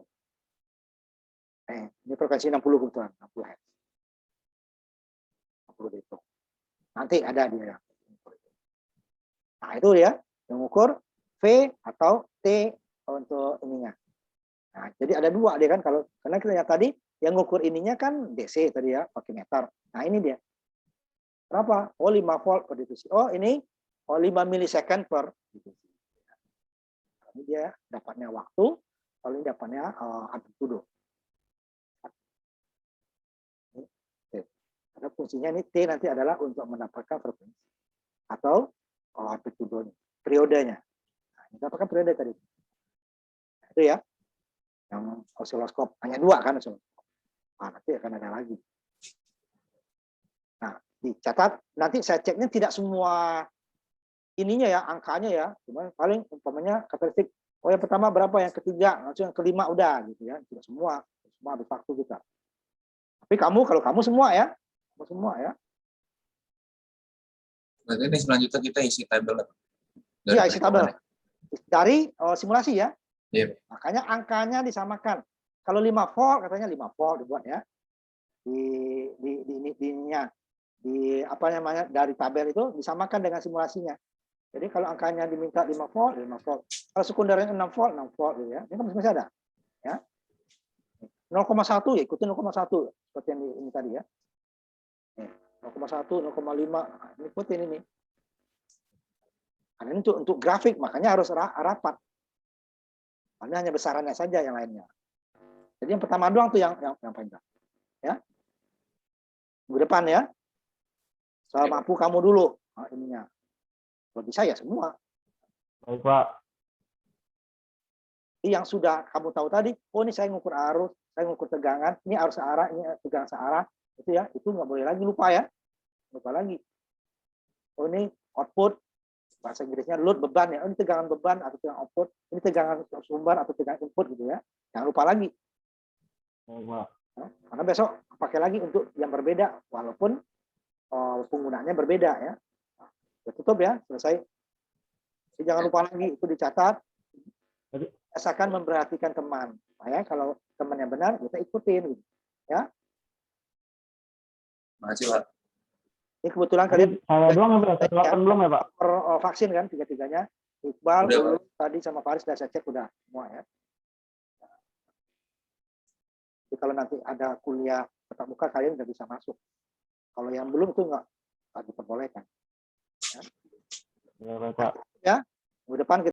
A: Ini frekuensi 60 kebetulan, 60 Hz. 60 gitu. Nanti ada dia. Nah, itu ya yang ukur V atau T untuk ininya. Nah, jadi ada dua dia kan, kalau karena kita lihat tadi yang ngukur ininya kan DC tadi ya, pakai meter. Nah, ini dia. Berapa? Oh, 5 volt per divisi. Oh, ini 5 milisecond per divisi. Ini dia dapatnya waktu, kalau ini dapatnya amplitudo. Karena fungsinya ini T nanti adalah untuk mendapatkan frekuensi atau amplitudo periodenya. Nah, ini dapatkan periode tadi. Nah, itu ya. Yang osiloskop hanya 2 kan osiloskop. Nah, nanti akan ada lagi. Nah, dicatat nanti saya ceknya tidak semua ininya ya, angkanya ya. Cuma paling umpamanya karakteristik, oh yang pertama berapa, yang ketiga, langsung yang kelima udah gitu ya. Tidak semua habis waktu kita. Tapi kalau kamu semua ya. Semua ya.
C: Berarti ini selanjutnya kita isi tabel.
A: Iya, isi tabel. Dari simulasi ya.
C: Iya.
A: Makanya angkanya disamakan. Kalau 5 volt katanya 5 volt dibuat ya. Di apa namanya, dari tabel itu disamakan dengan simulasinya. Jadi kalau angkanya diminta 5 volt, 5 volt. Kalau sekundernya 6 volt, 6 volt gitu ya. Ini kan masih ada. Ya. 0,1 ya ikutin 0,1 seperti yang ini tadi ya. 0,1, 0,5, ini ikutin ini. Karena ini untuk grafik, makanya harus rapat. Karena hanya besarannya saja yang lainnya. Jadi yang pertama doang tuh yang panjang. Ya. Minggu depan ya. Soal mampu kamu dulu. Nah, ininya. Kalau bisa ya semua.
D: Baik, Pak.
A: Yang sudah kamu tahu tadi, oh ini saya ngukur arus, saya ngukur tegangan, ini arus searah, ini tegangan searah. Itu ya, itu nggak boleh lagi lupa ya. Lupa lagi. Oh ini output, bahasa Inggrisnya load beban ya. Oh, ini tegangan beban atau tegangan output, ini tegangan sumber atau tegangan input gitu ya. Jangan lupa lagi. Karena besok pakai lagi untuk yang berbeda, walaupun penggunaannya berbeda ya. Tutup ya, selesai. Jadi jangan lupa lagi, itu dicatat. Biasakan memperhatikan teman. Ya, kalau temannya benar, kita ikutin. Gitu. Ya.
C: Makasih, Pak.
A: Ini kebetulan kalian
D: Saya doang ya, Pak. Saya belum ya, Pak.
A: Vaksin kan tiga-tiganya. Iqbal, Ulu, tadi sama Faris sudah saya cek udah semua ya. Jadi kalau nanti ada kuliah tatap muka kalian udah bisa masuk. Kalau yang belum itu nggak diperbolehkan. Ya.
D: Ya, Pak.
A: Ya, minggu depan kita